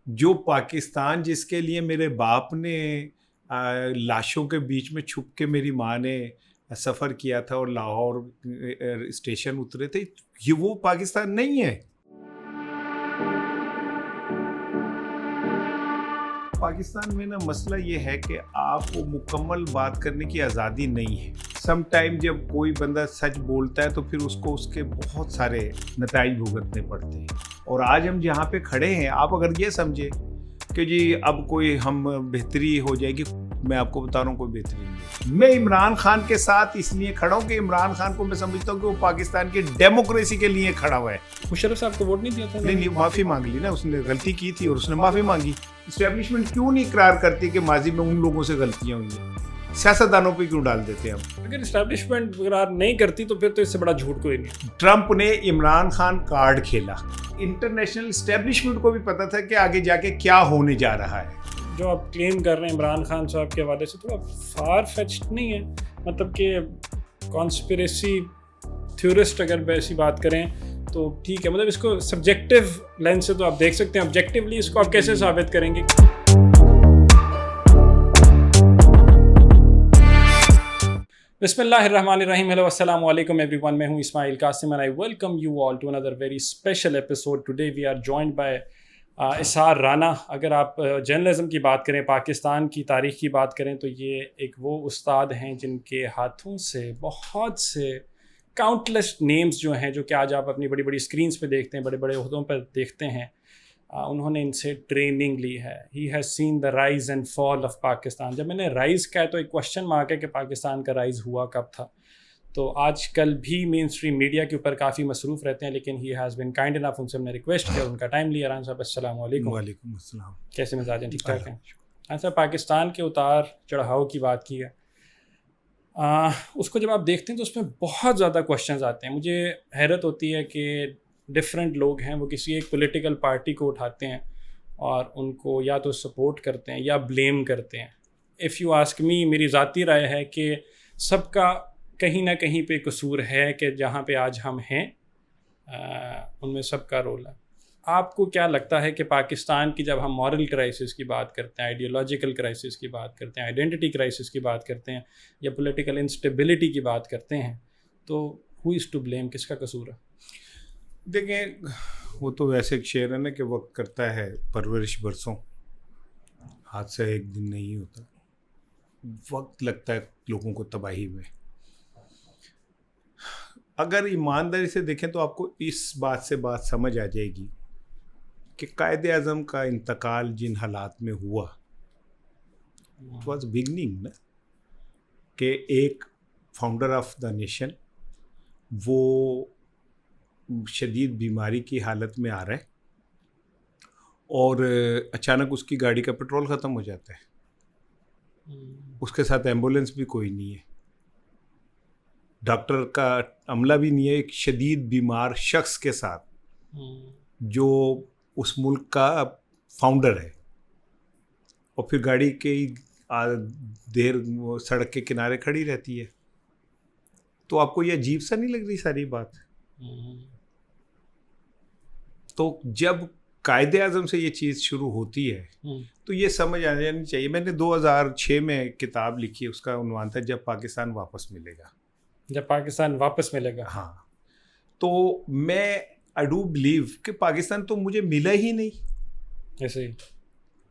जो पाकिस्तान जिसके लिए मेरे बाप ने लाशों के बीच में छुप के मेरी माँ ने सफ़र किया था और लाहौर स्टेशन उतरे थे, ये वो पाकिस्तान नहीं है। पाकिस्तान में ना मसला ये है कि आपको मुकम्मल बात करने की आज़ादी नहीं है। सम टाइम जब कोई बंदा सच बोलता है तो फिर उसको उसके बहुत सारे नताइज भुगतने पड़ते हैं। और आज हम जहाँ पे खड़े हैं, आप अगर ये समझे कि जी अब कोई हम बेहतरी हो जाएगी, मैं आपको बता रहा हूँ कोई बेहतरी नहीं। मैं इमरान खान के साथ इसलिए खड़ा हूँ कि इमरान खान को मैं समझता हूँ कि वो पाकिस्तान की डेमोक्रेसी के लिए खड़ा हुआ है। मुशर्रफ साहब को वोट नहीं दिया था? नहीं, माफ़ी मांग ली ना, उसने गलती की थी और उसने माफ़ी मांगी। इस्टेब्लिशमेंट क्यों नहीं इकरार करती कि माजी में उन लोगों से गलतियाँ हुई हैं? सियासतदानों पे क्यों डाल देते हैं हम? अगर इस्टेब्लिशमेंट इकरार नहीं करती तो फिर तो इससे बड़ा झूठ कोई नहीं। ट्रंप ने इमरान खान कार्ड खेला। इंटरनेशनल इस्टेब्लिशमेंट को भी पता था कि आगे जाके क्या होने जा रहा है। जो आप क्लेम कर रहे हैं इमरान खान साहब के हवाले से थोड़ा फार फेच्ड नहीं है? मतलब कि कॉन्स्पिरेसी थ्योरिस्ट अगर वैसी बात करें तो ठीक है, मतलब इसको सब्जेक्टिव लेंस से तो आप देख सकते हैं, ऑब्जेक्टिवली इसको आप कैसे साबित करेंगे? बिस्मिल्लाहिर्रहमानिर्रहीम। हेलो अस्सलाम वालेकुम एवरीवन, मैं हूं Ismail Qasim and I welcome you all to another very special episode. Today we are joined by Isar Rana. अगर आप जर्नलिज्म की बात करें, पाकिस्तान की तारीख़ की बात करें तो ये एक वो उस्ताद हैं जिनके हाथों से बहुत से काउंटलेस नेम्स जो हैं, जो कि आज आप अपनी बड़ी बड़ी स्क्रीन्स पे देखते हैं, बड़े बड़े ओहदों पर देखते हैं, उन्होंने इनसे ट्रेनिंग ली है। He has seen the rise and fall of Pakistan. जब मैंने राइज़ कहा तो एक क्वेश्चन मार्क है कि पाकिस्तान का राइज़ हुआ कब था। तो आजकल भी मेन स्ट्रीम मीडिया के ऊपर काफ़ी मसरूफ़ रहते हैं, लेकिन he has been kind enough, उनसे हमने रिक्वेस्ट किया, उनका टाइम लिया। राना साहब अस्सलाम वालेकुम। वालेकुम अस्सलाम। कैसे मिजाज हैं? ठीक ठाक हैं? राना साहब, पाकिस्तान के उतार चढ़ाव की बात की है, उसको जब आप देखते हैं तो उसमें बहुत ज़्यादा क्वेश्चंस आते हैं। मुझे हैरत होती है कि डिफरेंट लोग हैं, वो किसी एक पॉलिटिकल पार्टी को उठाते हैं और उनको या तो सपोर्ट करते हैं या ब्लेम करते हैं। इफ़ यू आस्क मी, मेरी ज़ाती राय है कि सबका कहीं ना कहीं पे कसूर है कि जहाँ पे आज हम हैं उनमें सबका रोल है। आपको क्या लगता है कि पाकिस्तान की जब हम मॉरल क्राइसिस की बात करते हैं, आइडियोलॉजिकल क्राइसिस की बात करते हैं, आइडेंटिटी क्राइसिस की बात करते हैं या पॉलिटिकल इंस्टेबिलिटी की बात करते हैं, तो हु इज़ टू ब्लेम? किसका कसूर है? देखें, वो तो वैसे एक शेर है ना कि वक्त करता है परवरिश बरसों, हाथ से एक दिन नहीं होता। वक्त लगता है लोगों को तबाही में। अगर ईमानदारी से देखें तो आपको इस बात से बात समझ आ जाएगी कि कायदे आज़म का इंतकाल जिन हालात में हुआ, इट वॉज बिगनिंग ना, कि एक फाउंडर ऑफ द नेशन वो शदीद बीमारी की हालत में आ रहा है और अचानक उसकी गाड़ी का पेट्रोल ख़त्म हो जाता है। उसके साथ एम्बुलेंस भी कोई नहीं है, डॉक्टर का अमला भी नहीं है, एक शदीद बीमार शख्स के साथ जो उस मुल्क का फाउंडर है। और फिर गाड़ी कई देर सड़क के किनारे खड़ी रहती है। तो आपको ये अजीब सा नहीं लग रही सारी बात? तो जब कायदे आज़म से ये चीज़ शुरू होती है तो ये समझ आ जानी चाहिए। मैंने 2006 में किताब लिखी, उसका उन्वान था जब पाकिस्तान वापस मिलेगा। जब पाकिस्तान वापस मिलेगा? हाँ। तो मैं आई डू बिलीव कि पाकिस्तान तो मुझे मिला ही नहीं। ऐसे ही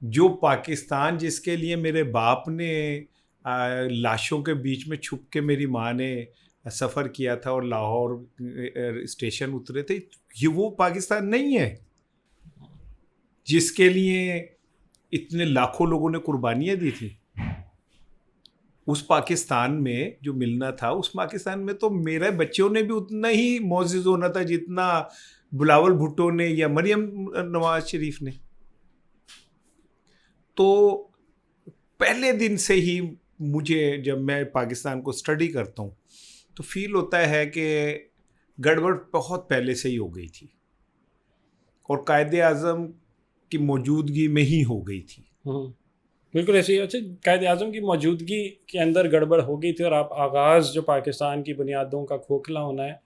जो पाकिस्तान जिसके लिए मेरे बाप ने लाशों के बीच में छुप के मेरी माँ ने सफ़र किया था और लाहौर स्टेशन उतरे थे, ये वो पाकिस्तान नहीं है जिसके लिए इतने लाखों लोगों ने कुर्बानियाँ दी थी। उस पाकिस्तान में जो मिलना था, उस पाकिस्तान में तो मेरे बच्चों ने भी उतना ही मोअज़्ज़िज़ होना था जितना बिलावल भुट्टो ने या मरियम नवाज शरीफ ने। तो पहले दिन से ही मुझे, जब मैं पाकिस्तान को स्टडी करता हूँ तो फील होता है कि गड़बड़ बहुत पहले से ही हो गई थी और कायदे आज़म की मौजूदगी में ही हो गई थी। बिल्कुल ऐसे ही। अच्छा, कायदे आज़म की मौजूदगी के अंदर गड़बड़ हो गई थी और आप आगाज़ जो पाकिस्तान की बुनियादों का खोखला होना है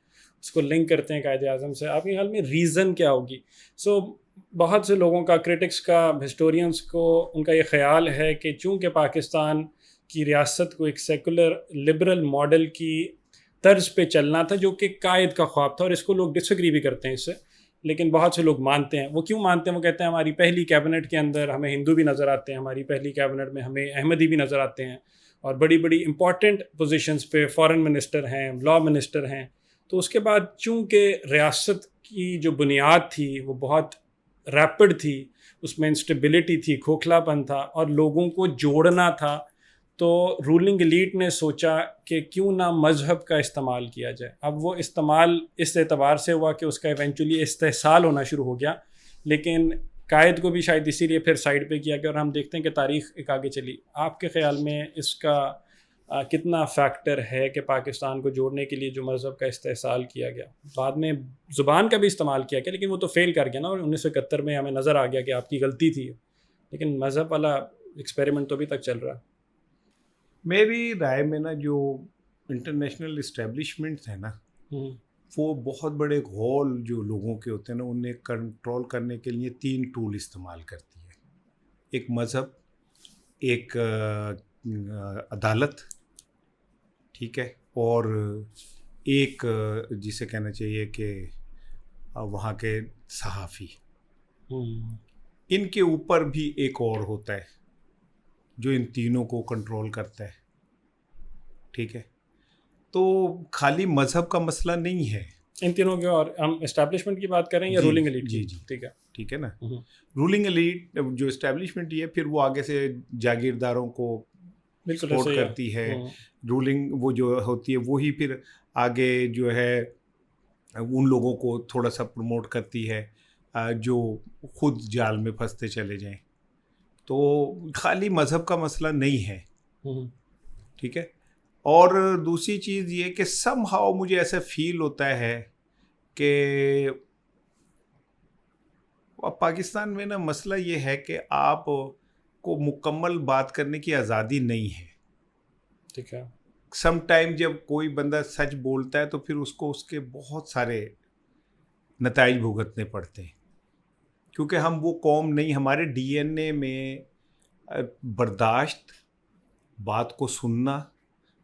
उसको लिंक करते हैं कायदे आज़म से। आपके ख्याल में रीज़न क्या होगी? सो बहुत से लोगों का, क्रिटिक्स का, हिस्टोरियंस को, उनका ये ख्याल है कि चूँकि पाकिस्तान की रियासत को एक सेकुलर लिबरल मॉडल की तर्ज पे चलना था, जो कि कायद का ख्वाब था, और इसको लोग डिसएग्री भी करते हैं इससे, लेकिन बहुत से लोग मानते हैं। वो क्यों मानते हैं? वो कहते हैं हमारी पहली कैबिनेट के अंदर हमें हिंदू भी नज़र आते हैं, हमारी पहली कैबिनेट में हमें अहमदी भी नज़र आते हैं, और बड़ी बड़ी इंपॉर्टेंट पोजीशंस पे फॉरेन मिनिस्टर हैं, लॉ मिनिस्टर हैं। तो उसके बाद चूँकि रियासत की जो बुनियाद थी वो बहुत रैपिड थी, उसमें इंस्टेबिलिटी थी, खोखलापन था, और लोगों को जोड़ना था, तो रूलिंग एलीट ने सोचा कि क्यों ना मज़हब का इस्तेमाल किया जाए। अब वो इस्तेमाल इस एतबार से हुआ कि उसका इवेंचुअली इस्तेहसाल होना शुरू हो गया, लेकिन कायद को भी शायद इसीलिए फिर साइड पे किया गया, और हम देखते हैं कि तारीख़ एक आगे चली। आपके ख़्याल में इसका कितना फैक्टर है कि पाकिस्तान को जोड़ने के लिए जो मज़हब का इस्तेहसाल किया गया, बाद में ज़ुबान का भी इस्तेमाल किया गया, लेकिन वो तो फेल कर गया ना, और 1971 में हमें नज़र आ गया कि आपकी गलती थी, लेकिन मज़हब वाला एक्सपेरिमेंट तो अभी तक चल रहा है। मेरी राय में ना, जो इंटरनेशनल इस्टेब्लिशमेंट्स है ना, वो बहुत बड़े हॉल जो लोगों के होते हैं ना, उन्हें कंट्रोल करने के लिए 3 टूल इस्तेमाल करती है। एक मज़हब, एक अदालत, ठीक है, और एक जिसे कहना चाहिए कि वहाँ के सहाफ़ी। इनके ऊपर भी एक और होता है जो इन तीनों को कंट्रोल करता है, ठीक है। तो खाली मज़हब का मसला नहीं है इन तीनों के, और हम एस्टैब्लिशमेंट की बात कर रहे हैं या रूलिंग एलीट की? जी, ठीक है, ठीक है ना। रूलिंग एलीट जो एस्टैब्लिशमेंट है, फिर वो आगे से जागीरदारों को सपोर्ट करती है। रूलिंग वो जो होती है वही फिर आगे जो है उन लोगों को थोड़ा सा प्रमोट करती है जो खुद जाल में फंसते चले जाएं। तो खाली मज़हब का मसला नहीं है, ठीक है। और दूसरी चीज़ ये कि समहाउ मुझे ऐसा फील होता है कि पाकिस्तान में ना मसला ये है कि आप को मुकम्मल बात करने की आज़ादी नहीं है, ठीक है। सम टाइम जब कोई बंदा सच बोलता है तो फिर उसको उसके बहुत सारे नताइज भुगतने पड़ते हैं, क्योंकि हम वो कौम नहीं, हमारे डीएनए में बर्दाश्त, बात को सुनना,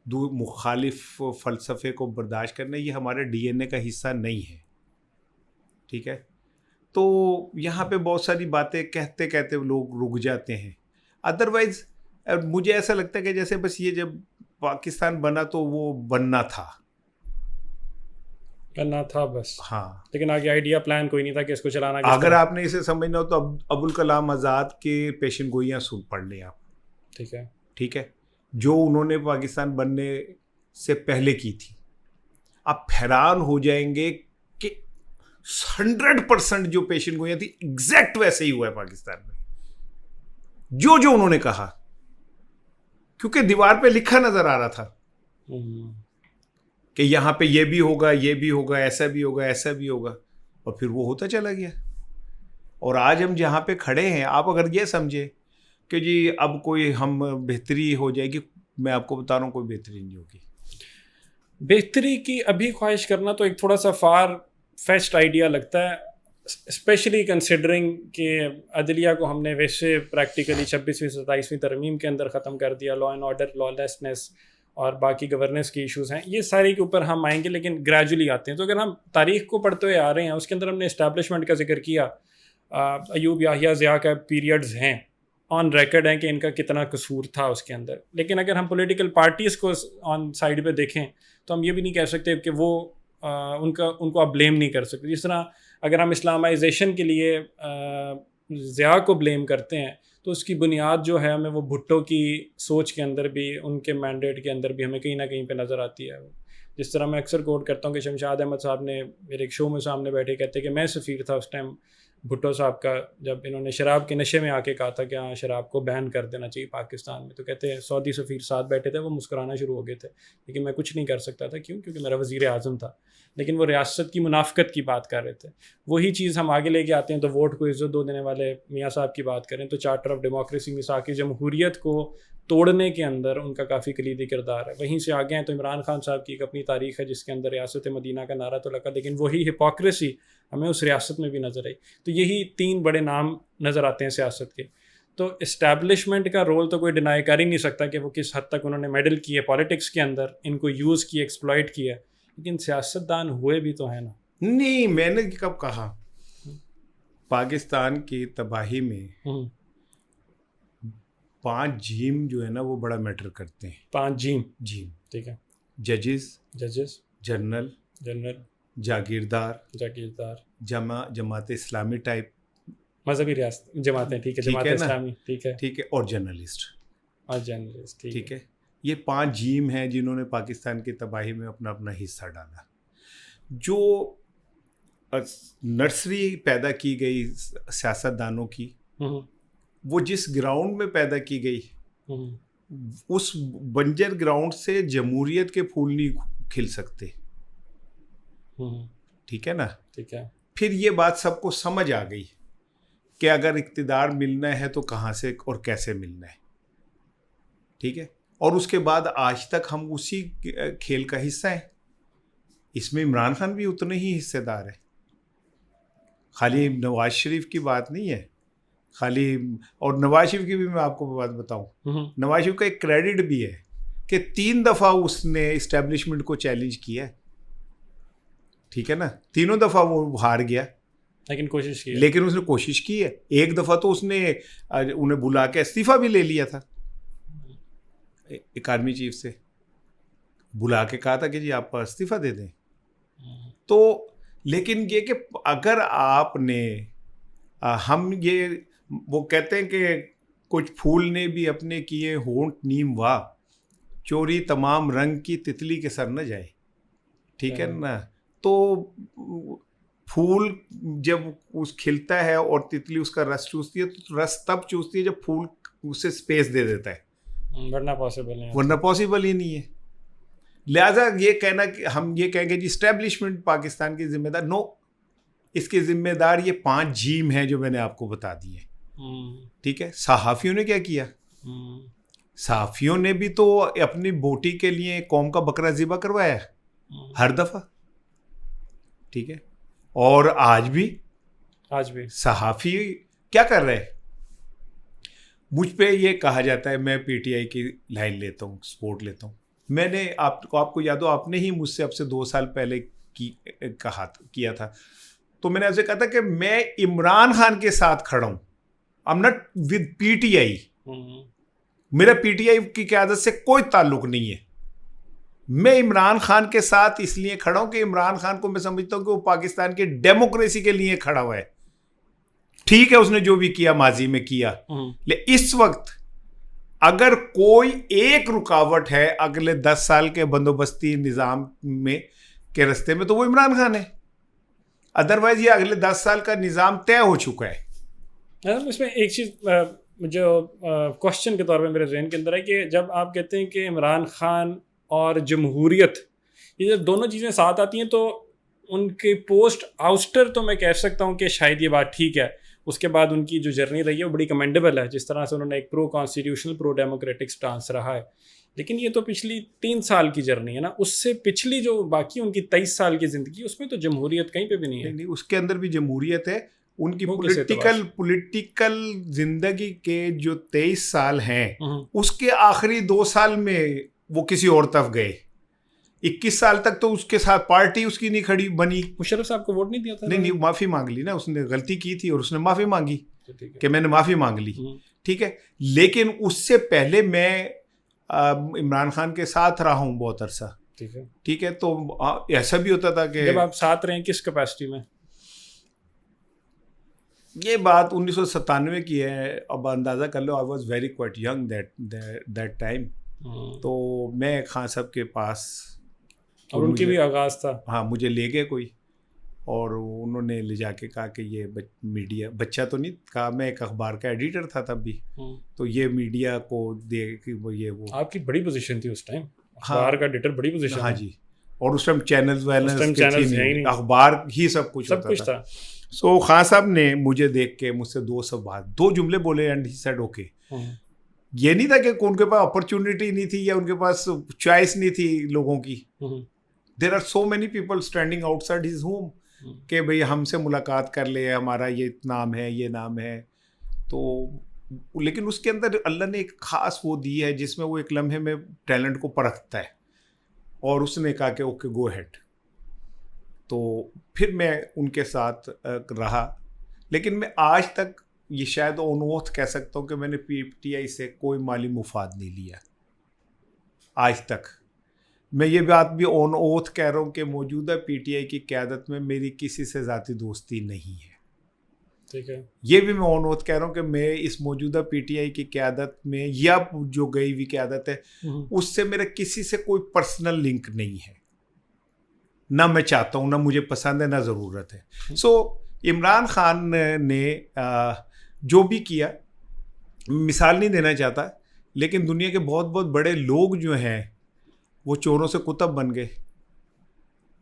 मुखालिफ फ़लसफ़े को बर्दाश्त करना, ये हमारे डीएनए का हिस्सा नहीं है, ठीक है। तो यहाँ पे बहुत सारी बातें कहते कहते लोग रुक जाते हैं। अदरवाइज़ मुझे ऐसा लगता है कि जैसे बस ये जब पाकिस्तान बना तो वो बनना था बस, हाँ, लेकिन आगे आइडिया प्लान कोई नहीं था कि इसको चलाना। अगर आपने इसे समझना हो तो अबुल कलाम आज़ाद के पेशन गोइयाँ सुन पढ़ लें आप, ठीक है, जो उन्होंने पाकिस्तान बनने से पहले की थी। आप हैरान हो जाएंगे कि 100% जो पेशन गोइयाँ थी एग्जैक्ट वैसे ही हुआ है पाकिस्तान में, जो जो उन्होंने कहा, क्योंकि दीवार पे लिखा नजर आ रहा था कि यहाँ पे ये भी होगा, ये भी होगा, ऐसा भी होगा, ऐसा भी होगा, और फिर वो होता चला गया। और आज हम जहाँ पे खड़े हैं, आप अगर ये समझे कि जी अब कोई हम बेहतरी हो जाएगी, मैं आपको बता रहा हूँ कोई बेहतरी नहीं होगी। बेहतरी की अभी ख्वाहिश करना तो एक थोड़ा सा फार फेस्ट आइडिया लगता है, स्पेशली कंसिडरिंग कि अदलिया को हमने वैसे प्रैक्टिकली 26वीं 27वीं तरमीम के अंदर ख़त्म कर दिया। लॉ एंड ऑर्डर, लॉलेसनेस और बाकी गवर्नेंस के इश्यूज़ हैं, ये सारे के ऊपर हम आएंगे, लेकिन ग्रेजुअली आते हैं। तो अगर हम तारीख़ को पढ़ते हुए आ रहे हैं, उसके अंदर हमने इस्टेब्लिशमेंट का जिक्र किया, अयूब याहिया ज़िया का पीरियड्स हैं, ऑन रिकॉर्ड है कि इनका कितना कसूर था उसके अंदर। लेकिन अगर हम पॉलिटिकल पार्टीज़ को ऑन साइड पे देखें तो हम ये भी नहीं कह सकते कि वो उनको आप ब्लेम नहीं कर सकते। जिस तरह अगर हम इस्लामाइजेशन के लिए ज़िया को ब्लेम करते हैं, तो उसकी बुनियाद जो है हमें वो भुट्टो की सोच के अंदर भी, उनके मैंडेट के अंदर भी हमें कहीं ना कहीं पे नज़र आती है। जिस तरह मैं अक्सर कोट करता हूँ कि शमशाद अहमद साहब ने मेरे एक शो में सामने बैठे कहते कि मैं सफ़ीर था उस टाइम भुट्टो साहब का, जब इन्होंने शराब के नशे में आके कहा था कि हाँ शराब को बैन कर देना चाहिए पाकिस्तान में। तो कहते हैं सऊदी सफ़ीर साथ बैठे थे, वो मुस्कुराना शुरू हो गए थे, लेकिन मैं कुछ नहीं कर सकता था। क्यों? क्योंकि मेरा वज़ीर आज़म था। लेकिन वो रियासत की मुनाफ़कत की बात कर रहे थे। वही चीज़ हम आगे लेके आते हैं तो वोट को इज़्ज़त दो देने वाले मियाँ साहब की बात करें तो चार्टर ऑफ डेमोक्रेसी, मिसाक़ जमहूरियत को तोड़ने के अंदर उनका काफ़ी कलीदी किरदार है। वहीं से आगे हैं तो इमरान खान साहब की एक अपनी तारीख है जिसके अंदर रियासत मदीना का नारा तो लगा, लेकिन वही हिपोक्रेसी हमें उस रियासत में भी नज़र आई। तो यही 3 बड़े नाम नज़र आते हैं सियासत के। तो इस्टेब्लिशमेंट का रोल तो कोई डिनाई कर ही नहीं सकता कि वो किस हद तक उन्होंने मेडल किए पॉलिटिक्स के अंदर, इनको यूज़ किए, एक्सप्लॉइट किया, लेकिन सियासतदान हुए भी तो है ना। नहीं, मैंने कब कहा पाकिस्तान की तबाही में 5 जीम जो है ना वो बड़ा मैटर करते हैं। 5 जीम, ठीक है। जजेस, जनरल, जागीरदार, जमात इस्लामी टाइप मजहबी रियासत जमातें, ठीक है, जमात इस्लामी, ठीक है, और जर्नलिस्ट, ठीक है। ये 5 जीम हैं जिन्होंने पाकिस्तान की तबाही में अपना अपना हिस्सा डाला। जो नर्सरी पैदा की गई सियासतदानों की, वो जिस ग्राउंड में पैदा की गई, उस बंजर ग्राउंड से जमहूरियत के फूल नहीं खिल सकते, ठीक है ना। ठीक है। फिर ये बात सबको समझ आ गई कि अगर इक़्तिदार मिलना है तो कहाँ से और कैसे मिलना है, ठीक है। और उसके बाद आज तक हम उसी खेल का हिस्सा हैं। इसमें इमरान खान भी उतने ही हिस्सेदार है, खाली नवाज शरीफ की बात नहीं है खाली। और नवाज शरीफ की भी मैं आपको बात बताऊं, नवाज शरीफ का एक क्रेडिट भी है कि 3 दफ़ा उसने इस्टेब्लिशमेंट को चैलेंज किया है, ठीक है ना। 3 दफ़ा वो हार गया, लेकिन उसने कोशिश की है। एक दफ़ा तो उसने उन्हें बुला के इस्तीफ़ा भी ले लिया था, एक आर्मी चीफ से बुला के कहा था कि जी आप इस्तीफ़ा दे दें। तो लेकिन ये कि अगर आपने हम ये वो कहते हैं कि कुछ फूल ने भी अपने किए होंठ नीम वाह, चोरी तमाम रंग की तितली के सर न जाए, ठीक है ना। तो फूल जब उस खिलता है और तितली उसका रस चूसती है तो रस तब चूसती है जब फूल उसे स्पेस दे देता है, वरना पॉसिबल ही नहीं है। लिहाजा ये कहना कि हम ये कहेंगे जी इस्टेब्लिशमेंट पाकिस्तान की जिम्मेदार, नो, इसके जिम्मेदार ये 5 जीम हैं जो मैंने आपको बता दिए, ठीक है। सहाफ़ियों ने क्या किया? सहाफ़ियों ने भी तो अपनी बोटी के लिए कौम का बकरा ज़िबा करवाया हर दफ़ा, ठीक है। और आज भी सहाफ़ी क्या कर रहे हैं? मुझ पे ये कहा जाता है मैं पीटीआई की लाइन लेता हूँ, सपोर्ट लेता हूँ। मैंने आपको याद हो, आपने ही मुझसे अब से 2 साल पहले किया था, तो मैंने आपसे कहा था कि मैं इमरान खान के साथ खड़ा हूँ, I am not with PTI. मेरा पीटीआई की क़यादत से कोई ताल्लुक नहीं है। मैं इमरान खान के साथ इसलिए खड़ा हूँ कि इमरान खान को मैं समझता हूँ कि वो पाकिस्तान के डेमोक्रेसी के लिए खड़ा हुआ है। ठीक है, उसने जो भी किया माजी में किया, लेकिन इस वक्त अगर कोई एक रुकावट है अगले 10 साल के बंदोबस्ती निज़ाम में के रास्ते में तो वो इमरान खान है। अदरवाइज ये अगले 10 साल का निज़ाम तय हो चुका है। इसमें एक चीज़ जो क्वेश्चन के तौर पे मेरे जहन के अंदर है कि जब आप कहते हैं कि इमरान खान और जमहूरियत, ये जब दोनों चीज़ें साथ आती हैं तो उनके पोस्ट आउस्टर तो मैं कह सकता हूँ कि शायद ये बात ठीक है। उसके बाद उनकी जो जर्नी रही है वो बड़ी कमेंडेबल है, जिस तरह से उन्होंने एक pro constitutional pro democratic stance रहा है। लेकिन ये तो पिछली 3 साल की जर्नी है ना, उससे पिछली जो बाकी उनकी 23 साल की ज़िंदगी, उसमें तो जमहूरियत कहीं पे भी नहीं है। नहीं, उसके अंदर भी जमहूरियत है। उनकी पॉलिटिकल जिंदगी के जो 23 साल हैं उसके आखिरी 2 साल में वो किसी और तरफ गए। 21 साल तक तो उसके साथ पार्टी उसकी नहीं खड़ी बनी। मुशर्रफ साहब को वोट नहीं दिया था? नहीं, माफ़ी मांग ली ना, उसने गलती की थी और उसने माफ़ी मांगी कि मैंने माफ़ी मांग ली, ठीक है। लेकिन उससे पहले मैं इमरान खान के साथ रहा हूँ बहुत अरसा, ठीक है। तो ऐसा भी होता था कि जब आप साथ रहे किस कैपेसिटी में? ये बात 1997 की है, अब अंदाज़ा कर लो। I was very quite young that time. तो मैं खान साहब के पास, और उनकी भी आगाज़ था। हाँ, मुझे ले गए कोई और उन्होंने ले जाके कहा कि ये मीडिया, बच्चा तो नहीं कहा, मैं एक अखबार का एडिटर था तब भी, तो ये मीडिया को दे कि वो आपकी बड़ी पोजीशन थी उस टाइम, अखबार का एडिटर बड़ी पोजीशन। हाँ जी, और उस टाइम चैनल्स अखबार ही सब कुछ था। सो खान साहब ने मुझे देख के मुझसे 2 जुमले बोले एंड ही सेड ओके, ये नहीं था कि उनके पास अपॉर्चुनिटी नहीं थी या उनके पास चॉइस नहीं थी लोगों की. There are so many people standing outside his home कि भाई हमसे मुलाकात कर ले, हमारा ये नाम है, ये नाम है. तो लेकिन उसके अंदर अल्लाह ने एक ख़ास वो दी है जिसमें वो एक लम्हे में टैलेंट को परखता है, और उसने कहा कि ओके गो हेड. तो फिर मैं उनके साथ रहा. लेकिन मैं आज तक ये शायद ऑन ओथ कह सकता हूँ कि मैंने पीटीआई से कोई माली मुफाद नहीं लिया आज तक. मैं ये बात भी ऑन ओथ कह रहा हूँ कि मौजूदा पीटीआई की क़यादत में मेरी किसी से ज़ाती दोस्ती नहीं है. ठीक है. ये भी मैं ऑन ओथ कह रहा हूँ कि मैं इस मौजूदा पीटीआई की क़यादत में या जो गई हुई क़यादत है उससे मेरा किसी से कोई पर्सनल लिंक नहीं है. ना मैं चाहता हूँ, ना मुझे पसंद है, ना ज़रूरत है. सो इमरान खान ने जो भी किया, मिसाल नहीं देना चाहता, लेकिन दुनिया के बहुत बहुत बड़े लोग जो हैं वो चोरों से कुतब बन गए.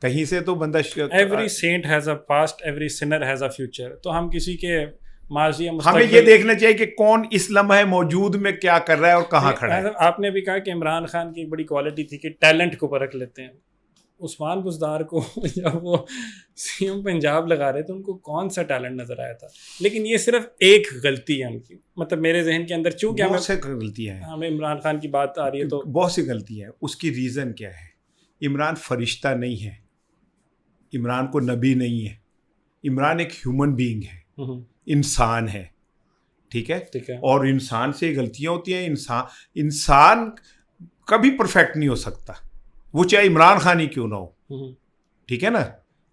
कहीं से तो बंदा every saint has a past, every sinner has a future. तो हम किसी के माजी हमें ये देखना चाहिए कि कौन इस लम्हे मौजूद में क्या कर रहा है और कहाँ खड़ा है. आपने भी कहा कि इमरान खान की एक बड़ी क्वालिटी थी कि टैलेंट को परख लेते हैं. उस्मान बुज़दार को जब वो सीएम पंजाब लगा रहे थे उनको कौन सा टैलेंट नज़र आया था? लेकिन ये सिर्फ एक गलती है उनकी, मतलब मेरे जहन के अंदर, चूँकि बहुत से गलतियाँ हैं, हमें इमरान खान की बात आ रही है तो बहुत सी गलतियाँ हैं. उसकी रीज़न क्या है? इमरान फरिश्ता नहीं है, इमरान को नबी नहीं है, इमरान एक ह्यूमन बीइंग है, इंसान है. ठीक है. और इंसान से गलतियाँ होती हैं. इंसान कभी परफेक्ट नहीं हो सकता, वो चाहे इमरान खान ही क्यों ना हो. ठीक है ना.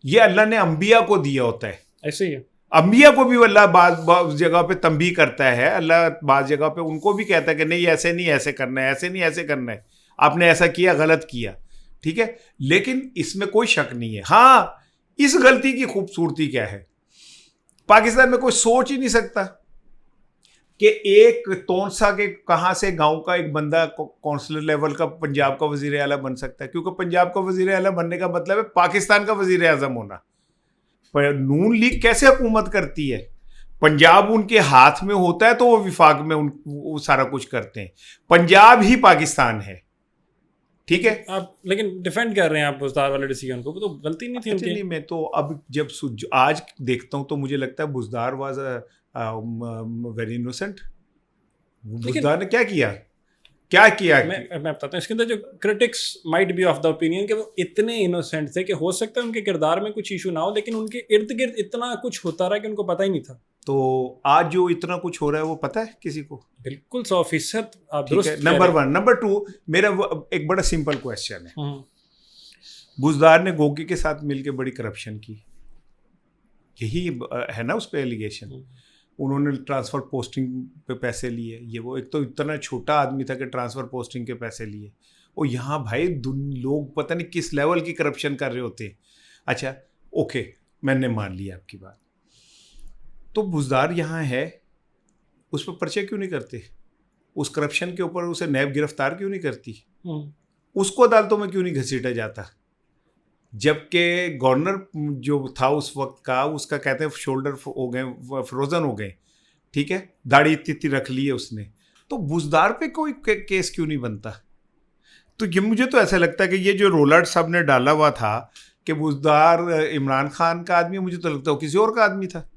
ये अल्लाह ने अंबिया को दिया होता है. ऐसे ही है. अंबिया को भी अल्लाह बाज़ जगह पे तंबीह करता है. अल्लाह बाज़ जगह पे उनको भी कहता है कि नहीं ऐसे नहीं ऐसे करना है, ऐसे नहीं ऐसे करना है, आपने ऐसा किया, गलत किया. ठीक है. लेकिन इसमें कोई शक नहीं है. हाँ, इस गलती की खूबसूरती क्या है, पाकिस्तान में कोई सोच ही नहीं सकता कि एक तोनसा के कहाँ से गांव का एक बंदा कौंसलर लेवल का पंजाब का वजीर आला बन सकता है. क्योंकि पंजाब का वजीर आला बनने का मतलब है पाकिस्तान का वजीर आज़म होना. पर नून लीग कैसे हुकूमत करती है? पंजाब उनके हाथ में होता है तो वो विफाक में वो सारा कुछ करते हैं. पंजाब ही पाकिस्तान है. ठीक है. आप लेकिन डिफेंड कर रहे हैं आप बुज़दार वाले डिसीजन को, तो गलती नहीं थी उनकी. नहीं, मैं तो अब जब आज देखता हूँ तो मुझे लगता है Buzdar was very innocent. Buzdar ने क्या किया? मैं बताता हूँ. इसके अंदर जो critics might be of the opinion कि वो इतने इनोसेंट थे कि हो सकता है उनके किरदार में कुछ इशू ना हो, लेकिन उनके इर्द गिर्द इतना कुछ होता रहा कि उनको पता ही नहीं था. तो आज जो इतना कुछ हो रहा है वो पता है किसी को? बिल्कुल 100% आप दुरुस्त. नंबर 1. नंबर 2, मेरा एक बड़ा सिंपल क्वेश्चन है. बुज़दार ने गोगी के साथ मिलकर बड़ी करप्शन की, यही है ना उस पर एलिगेशन. उन्होंने ट्रांसफ़र पोस्टिंग पे पैसे लिए. ये वो एक तो इतना छोटा आदमी था कि ट्रांसफ़र पोस्टिंग के पैसे लिए. और यहाँ भाई लोग पता नहीं किस लेवल की करप्शन कर रहे होते हैं. अच्छा ओके, मैंने मान लिया आपकी बात. तो बुज़दार यहाँ है, उस पर पर्चे क्यों नहीं करते? उस करप्शन के ऊपर उसे नैब गिरफ्तार क्यों नहीं करती? उसको अदालतों में क्यों नहीं घसीटा जाता? जबकि गवर्नर जो था उस वक्त का, उसका कहते हैं शोल्डर हो गए, फ्रोजन हो गए. ठीक है. दाढ़ी इतनी रख ली है उसने. तो बुज़दार पे कोई केस क्यों नहीं बनता? तो ये मुझे तो ऐसा लगता है कि ये जो रोलार्ड साहब ने डाला हुआ था कि बुज़दार इमरान खान का आदमी, मुझे तो लगता है किसी और का आदमी था.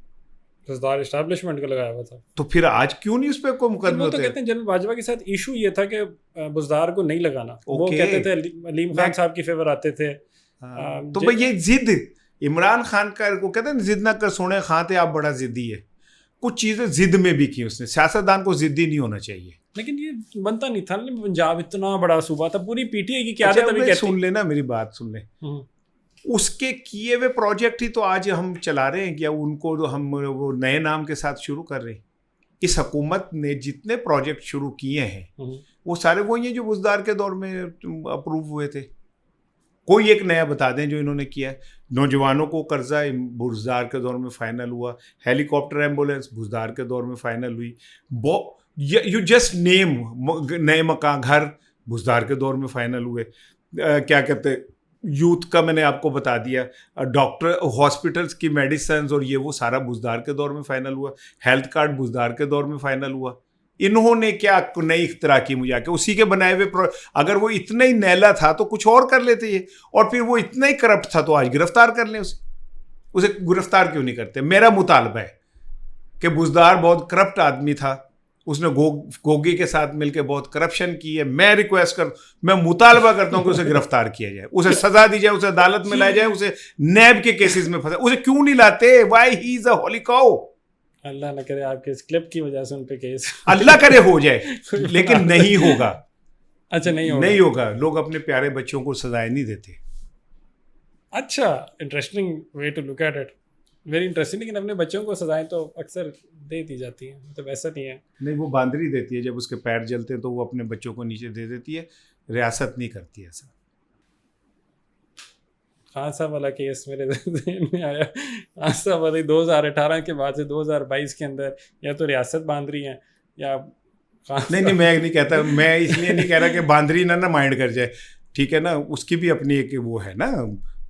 बुज़दार एस्टैब्लिशमेंट का लगाया हुआ था. तो फिर आज क्यों नहीं उस पर कोई मुकदमे होते? तो कहते हैं जनरल बाजवा के साथ इशू ये था कि बुज़दार को नहीं लगाना. वो कहते थे अलीम खान साहब की फेवर आते थे. तो भाई ये जिद इमरान खान का, को कहते हैं जिद ना कर सोने खाते, आप बड़ा जिद्दी है. कुछ चीज़ें जिद में भी की उसने. सियासतदान को जिद्दी नहीं होना चाहिए. लेकिन ये बनता नहीं था. पंजाब इतना बड़ा सूबा था, पूरी पीटीआई की क़यादत अभी कहती. सुन लेना मेरी बात, सुन ले. उसके किए हुए प्रोजेक्ट ही तो आज हम चला रहे हैं. क्या उनको तो हम वो नए नाम के साथ शुरू कर रहे हैं? इस हुकूमत ने जितने प्रोजेक्ट शुरू किए हैं वो सारे वही हैं जो बुज़दार के दौर में अप्रूव हुए थे. कोई एक नया बता दें जो इन्होंने किया है. नौजवानों को कर्जा बुज़दार के दौर में फ़ाइनल हुआ. हेलीकॉप्टर एम्बुलेंस बुज़दार के दौर में फ़ाइनल हुई. यू जस्ट नेम, नए मकान घर बुज़दार के दौर में फ़ाइनल हुए. क्या कहते हैं, यूथ का मैंने आपको बता दिया. डॉक्टर हॉस्पिटल्स की मेडिसिन और ये वो सारा बुज़दार के दौर में फ़ाइनल हुआ. हेल्थ कार्ड बुज़दार के दौर में फ़ाइनल हुआ. इन्होंने क्या नई इख्तरा की मुझे आके, उसी के बनाए हुए अगर वो इतना ही नैला था तो कुछ और कर लेते ये, और फिर वो इतना ही करप्ट था तो आज गिरफ्तार कर लें उसे गिरफ्तार क्यों नहीं करते? मेरा मुतालबा है कि बुज़दार बहुत करप्ट आदमी था, उसने गोगी के साथ मिलकर बहुत करप्शन की है। मैं मुतालबा करता हूं कि उसे गिरफ्तार किया जाए, उसे सजा दी जाए, उसे अदालत में लाया जाए, उसे नैब के केसेस में फंसा, उसे क्यों नहीं लाते? Why he is a holy cow. Allah न करे आपके इस क्लिप की वजह से उन पे केस अल्लाह करे हो जाए, लेकिन नहीं होगा। अच्छा, नहीं होगा। लोग अपने प्यारे बच्चों को सजाएं नहीं देते। अच्छा, interesting way to look at it, very interesting. लेकिन अपने बच्चों को सजाएं तो अक्सर दे दी जाती है, तो वैसा नहीं है। नहीं, वो बांदरी देती है, जब उसके पैर जलते हैं तो वो अपने बच्चों को नीचे दे देती है, रियासत नहीं करती ऐसा। खान साहब वाला केस मेरे ज़हन में आया। खान साहब वाले 2018 के बाद से 2022 के अंदर या तो रियासत बांध रही है या नहीं, मैं नहीं कहता, मैं इसलिए नहीं कह रहा कि बांदरी ना माइंड कर जाए, ठीक है ना, उसकी भी अपनी एक वो है ना,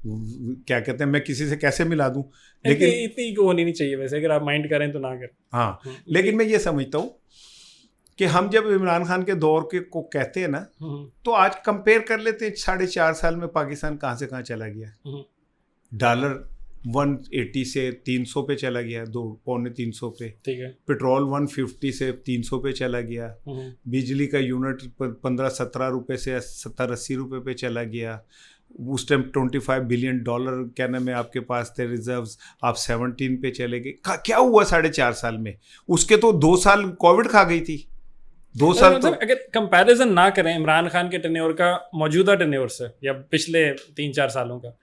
क्या कहते हैं, मैं किसी से कैसे मिला दूं, लेकिन इतनी होनी नहीं चाहिए वैसे, अगर आप माइंड करें तो ना करें। हाँ, लेकिन मैं ये समझता हूँ कि हम जब इमरान खान के दौर के को कहते हैं ना, तो आज कंपेयर कर लेते हैं 4.5 साल में पाकिस्तान कहाँ से कहाँ चला गया। डॉलर 180 से 300 पे चला गया, 2.25 पे, ठीक है। पेट्रोल 150 से 300 पे चला गया। बिजली का यूनिट 15-17 रुपए से 70-80 रुपए पे चला गया। उस टाइम $25 बिलियन क्या नाम है आपके पास थे रिजर्व्स, आप 17 पे चले गए। क्या हुआ 4.5 साल में? उसके तो 2 साल कोविड खा गई थी, 2 साल। तो अगर कंपैरिजन ना करें इमरान खान के टेन्योर का मौजूदा टेन्योर से या पिछले 3-4 सालों का,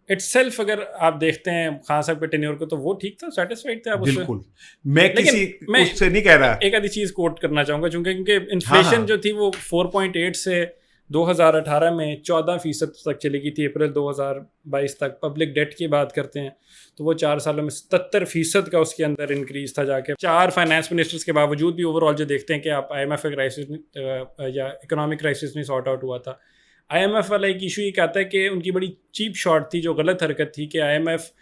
इटसेल्फ अगर आप देखते हैं खान साहब के टेन्योर को, तो वो ठीक था, सेटिस्फाइड थे आप उससे? बिल्कुल, मैं उससे नहीं कह रहा। एक आधी चीज कोट करना चाहूंगा, क्योंकि इन्फ्लेशन जो थी वो 4.8 से 2018 में 14% तक चली गई थी, अप्रैल 2022 तक। पब्लिक डेट की बात करते हैं तो वो 4 सालों में 77% का उसके अंदर इंक्रीज था जाके। 4 फाइनेंस मिनिस्टर्स के बावजूद भी ओवरऑल जो देखते हैं कि आप IMF क्राइसिस या इकोनॉमिक क्राइसिस नहीं सॉर्ट आउट हुआ था। IMF वाला एक इशू ये कहता है कि उनकी बड़ी चीप शॉट थी, जो गलत हरकत थी कि IMF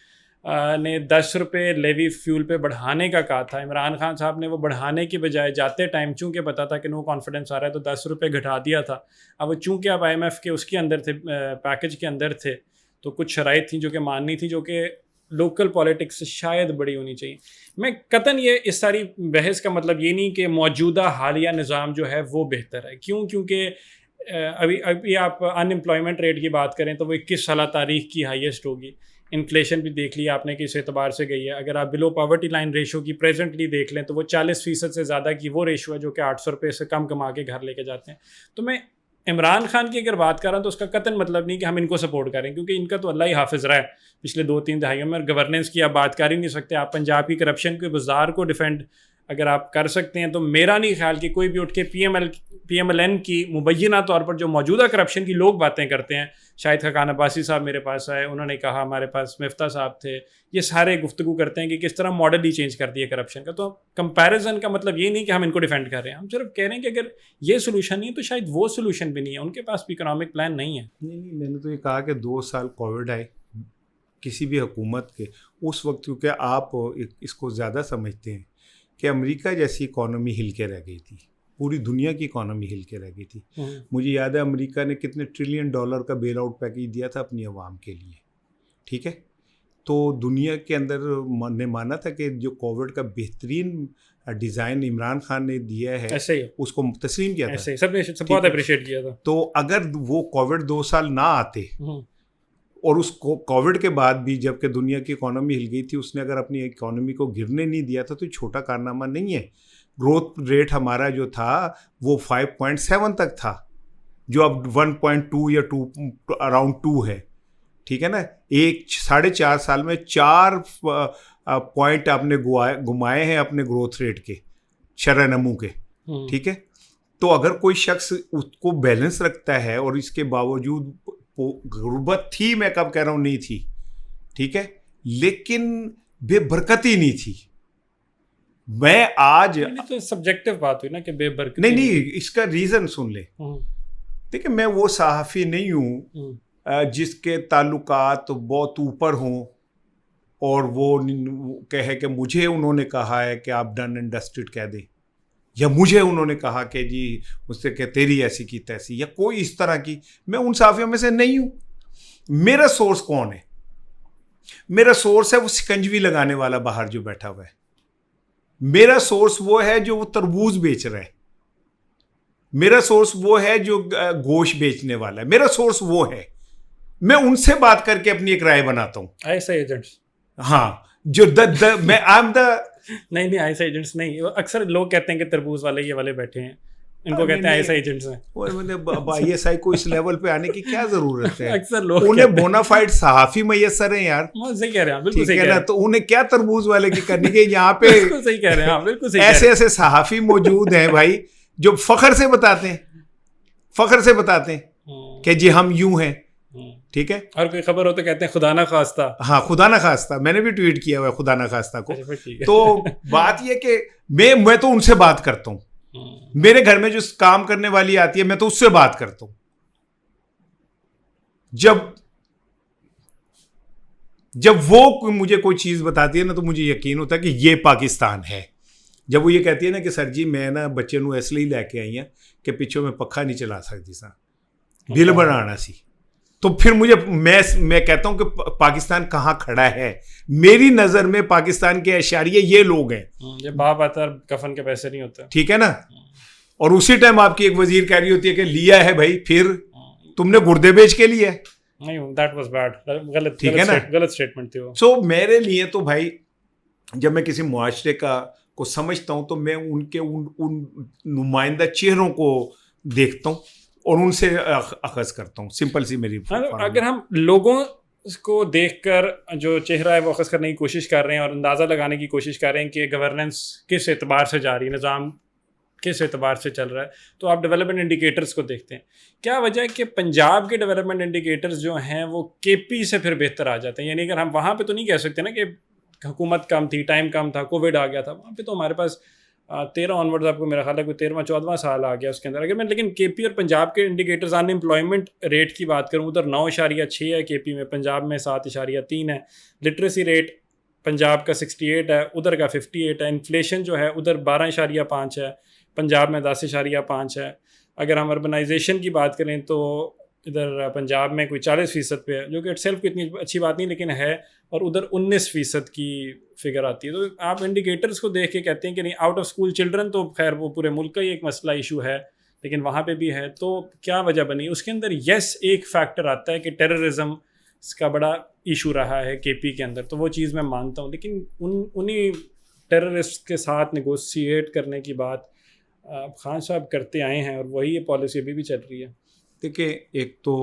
ने 10 रुपये लेवी फ्यूल पे बढ़ाने का कहा था। इमरान खान साहब ने वो बढ़ाने के बजाय जाते टाइम, चूँकि पता था कि नो कॉन्फिडेंस आ रहा है, तो 10 रुपये घटा दिया था। अब चूँकि आप IMF के उसके अंदर थे, पैकेज के अंदर थे, तो कुछ शराइत थी जो कि माननी थी, जो कि लोकल पॉलिटिक्स से शायद बड़ी होनी चाहिए। मैं कतन ये इस सारी बहस का मतलब ये नहीं कि मौजूदा हालिया निज़ाम जो है वो बेहतर है। क्योंकि अभी आप अनएम्प्लॉयमेंट रेट की बात करें तो वो 21 साल तारीख की हाईएस्ट होगी। इन्फ्लेशन भी देख लिया आपने किस एतबार से गई है। अगर आप बिलो पॉवर्टी लाइन रेशो की प्रेजेंटली देख लें तो वो 40% से ज़्यादा की वो रेशो है जो कि 800 रुपये से कम कमा के घर लेके जाते हैं। तो मैं इमरान खान की अगर बात कर रहा हूँ तो उसका कतन मतलब नहीं कि हम इनको सपोर्ट करें, क्योंकि इनका तो अल्लाह ही हाफिज़ रहा है पिछले 2-3 दहाइयों में। गवर्नेंस की आप बात कर ही नहीं सकते। आप पंजाब की करप्शन के बाजार को डिफेंड अगर आप कर सकते हैं तो मेरा नहीं ख्याल कि कोई भी उठ के PMLN की मुबैना तौर पर जो मौजूदा करप्शन की लोग बातें करते हैं, शाहिद खान अब्बासी साहब मेरे पास आए, उन्होंने कहा, हमारे पास मिफ्ता साहब थे, ये सारे गुफ्तगू करते हैं कि किस तरह मॉडल ही चेंज कर दिया करप्शन का। तो कंपैरिजन का मतलब ये नहीं कि हम इनको डिफेंड कर रहे हैं, हम सिर्फ कह रहे हैं कि अगर ये सोल्यूशन नहीं है तो शायद वो सोल्यूशन भी नहीं है। उनके पास भी इकोनॉमिक प्लान नहीं है। नहीं, मैंने तो ये कहा कि 2 साल कोविड आए किसी भी हुकूमत के उस वक्त, क्योंकि आप इसको ज़्यादा समझते हैं कि अमेरिका जैसी इकॉनमी हिल के रह गई थी, पूरी दुनिया की इकॉनमी हिल के रह गई थी। मुझे याद है अमेरिका ने कितने $1 ट्रिलियन का बेल आउट पैकेज दिया था अपनी आवाम के लिए, ठीक है। तो दुनिया के अंदर ने माना था कि जो कोविड का बेहतरीन डिज़ाइन इमरान खान ने दिया है, ऐसे ही उसको तस्लीम किया था, ऐसे सबने बहुत अप्रिशिएट किया था। तो अगर वो कोविड 2 साल ना आते और उस कोविड के बाद भी जबकि दुनिया की इकोनॉमी हिल गई थी, उसने अगर अपनी इकोनॉमी को गिरने नहीं दिया था तो छोटा कारनामा नहीं है। ग्रोथ रेट हमारा जो था वो 5.7 तक था, जो अब 1.2 या 2 अराउंड 2 है, ठीक है ना। 4.5 साल में 4 पॉइंट आपने घुमाए हैं अपने ग्रोथ रेट के, शरह-नमू के, ठीक है। तो अगर कोई शख्स उसको बैलेंस रखता है और इसके बावजूद गुर्बत थी, मैं कब कह रहा हूँ नहीं थी, ठीक है, लेकिन बेबरकती नहीं थी। मैं आज तो सब्जेक्टिव बात हुई ना कि बेबरकती नहीं, इसका रीज़न सुन ले। देखिए, मैं वो सहाफ़ी नहीं हूँ जिसके ताल्लुकात बहुत ऊपर हों और वो कहे कि मुझे उन्होंने कहा है कि आप डन एंड डस्टेड कह दें, या मुझे उन्होंने कहा कि जी मुझसे कि तेरी ऐसी की तैसी, या कोई इस तरह की, मैं उन सहाफ़ियों में से नहीं हूँ। मेरा सोर्स कौन है? मेरा सोर्स है वो सिकंजवी लगाने वाला बाहर जो बैठा हुआ है। मेरा सोर्स वो है जो वो तरबूज बेच रहा है। मेरा सोर्स वो है जो गोश्त बेचने वाला है। मेरा सोर्स वो है। मैं उनसे बात करके अपनी एक राय बनाता हूँ। ऐसे एजेंट्स, हाँ, जो मैं आई एम द नहीं ऐसे एजेंट्स नहीं, अक्सर लोग कहते हैं कि तरबूज वाले ये वाले बैठे हैं, इनको कहते हैं ऐसे एजेंट्स हैं। ISI को इस लेवल पे आने की क्या जरूरत है? अक्सर लोग उन्हें बोनाफाइड सहाफी मैसर हैं यार। सही कह रहे हैं, बिल्कुल सही ठीक कह है रहे ना, हैं, तो उन्हें क्या तरबूज वाले की करनी है? यहाँ पे बिल्कुल सही कह रहे हैं, हाँ, बिल्कुल सही कह ऐसे रहे ऐसे सहाफी मौजूद हैं भाई जो फखर से बताते हैं कि जी हम यूं हैं। ठीक है, और कोई खबर हो तो कहते हैं खुदा ना खास्ता। हाँ, खुदा ना खास्ता, मैंने भी ट्वीट किया हुआ है खुदा ना खास्ता को। अच्छा, फिर ठीक है। तो बात ये कि मैं तो उनसे बात करता हूँ। मेरे घर में जो काम करने वाली आती है मैं तो उससे बात करता हूँ। जब वो मुझे कोई चीज बताती है ना, तो मुझे यकीन होता है कि ये पाकिस्तान है। जब वो ये कहती है ना कि सर जी मैं ना बच्चे ਨੂੰ ਇਸ ਲਈ ਲੈ ਕੇ आई हैं कि पिछों में पखा नहीं चला सकती सा, बिल बनाना सी, तो फिर मुझे मैं कहता हूं कि पाकिस्तान कहाँ खड़ा है। मेरी नजर में पाकिस्तान के अशारिये ये लोग हैं। ये बाप आता कफन के पैसे नहीं होते, ठीक है ना, और उसी टाइम आपकी एक वजीर कह रही होती है कि लिया है भाई, फिर तुमने गुर्दे बेच के लिया है। नहीं, दैट वाज बैड, गलत, ठीक है ना, गलत स्टेटमेंट थी वो। सो मेरे लिए तो भाई जब मैं किसी मुआशरे को समझता हूं तो मैं उनके उन नुमाइंदा चेहरों को देखता हूं और उनसे अखज़ करता हूँ। सिंपल सी मेरी अगर हम लोगों को देखकर जो चेहरा है वो अखज़ करने की कोशिश कर रहे हैं और अंदाज़ा लगाने की कोशिश कर रहे हैं कि गवर्नेंस किस एतबार से जा रही है, निज़ाम किस एतबार से चल रहा है, तो आप डेवलपमेंट इंडिकेटर्स को देखते हैं। क्या वजह है कि पंजाब के डेवलपमेंट इंडिकेटर्स जो हैं वो KP से फिर बेहतर आ जाते हैं? यानी अगर हम वहाँ पे तो नहीं कह सकते ना कि हुकूमत कम थी, टाइम कम था, कोविड आ गया था, वहाँ पे तो हमारे पास 13 ऑनवर्ड्स आपको मेरा ख्याल है कोई 13वां-14वां साल आ गया उसके अंदर। अगर मैं लेकिन KP और पंजाब के इंडिकेटर्स अनएम्प्लॉयमेंट रेट की बात करूँ, उधर 9.6 है KP में, पंजाब में 7.3 है। लिटरेसी रेट पंजाब का 68 है, उधर का 58 है। इन्फ्लेशन जो है उधर 12.5 है, पंजाब में 10.5 है। अगर हम अर्बनाइजेशन की बात करें तो इधर पंजाब में कोई 40% पे है, जो कि इटसेल्फ कोई इतनी अच्छी बात नहीं लेकिन है, और उधर 19% की फिगर आती है। तो आप इंडिकेटर्स को देख के कहते हैं कि नहीं, आउट ऑफ स्कूल चिल्ड्रन तो खैर वो पूरे मुल्क का ही एक मसला इशू है, लेकिन वहाँ पे भी है। तो क्या वजह बनी उसके अंदर? यस, एक फैक्टर आता है कि टेररिज्म का बड़ा इशू रहा है KP के अंदर, तो वो चीज़ मैं मानता हूँ, लेकिन उन्हीं टेररिस्ट के साथ नेगोशिएट करने की बात खान साहब करते आए हैं और वही ये पॉलिसी अभी भी चल रही है। देखिए, एक तो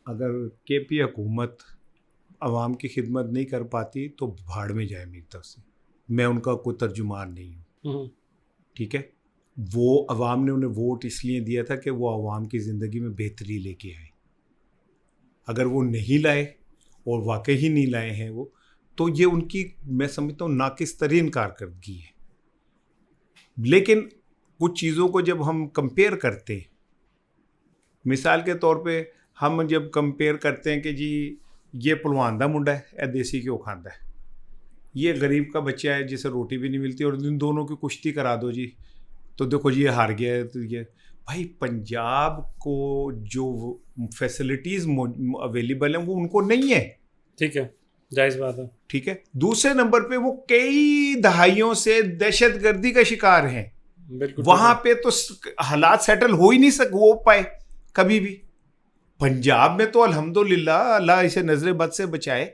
अगर KP हुकूमत आवाम की खिदमत नहीं कर पाती तो भाड़ में जाए मेरी तरफ से, मैं उनका कोई तर्जुमान नहीं हूँ। ठीक है, वो अवाम ने उन्हें वोट इसलिए दिया था कि वो अवाम की ज़िंदगी में बेहतरी लेके आए। अगर वो नहीं लाए और वाकई ही नहीं लाए हैं वो, तो ये उनकी मैं समझता हूँ नाकिस तरीन कारकर्दगी है। लेकिन कुछ चीज़ों को जब हम कंपेयर करते हैं, मिसाल के तौर पे हम जब कंपेयर करते हैं कि जी ये पलवान दा मुंडा है, ए देसी घ्यो खाता है, ये गरीब का बच्चा है जिसे रोटी भी नहीं मिलती, और इन दोनों की कुश्ती करा दो जी, तो देखो जी ये हार गया है। तो ये भाई पंजाब को जो फैसिलिटीज़ अवेलेबल हैं वो उनको नहीं है। ठीक है, जायज़ बात है। ठीक है, दूसरे नंबर पे वो कई दहाइयों से दहशतगर्दी का शिकार हैं। वहाँ पे तो हालात सेटल हो ही नहीं हो पाए कभी भी। पंजाब में तो अल्हम्दुलिल्लाह, अल्लाह इसे नजर बद से बचाए,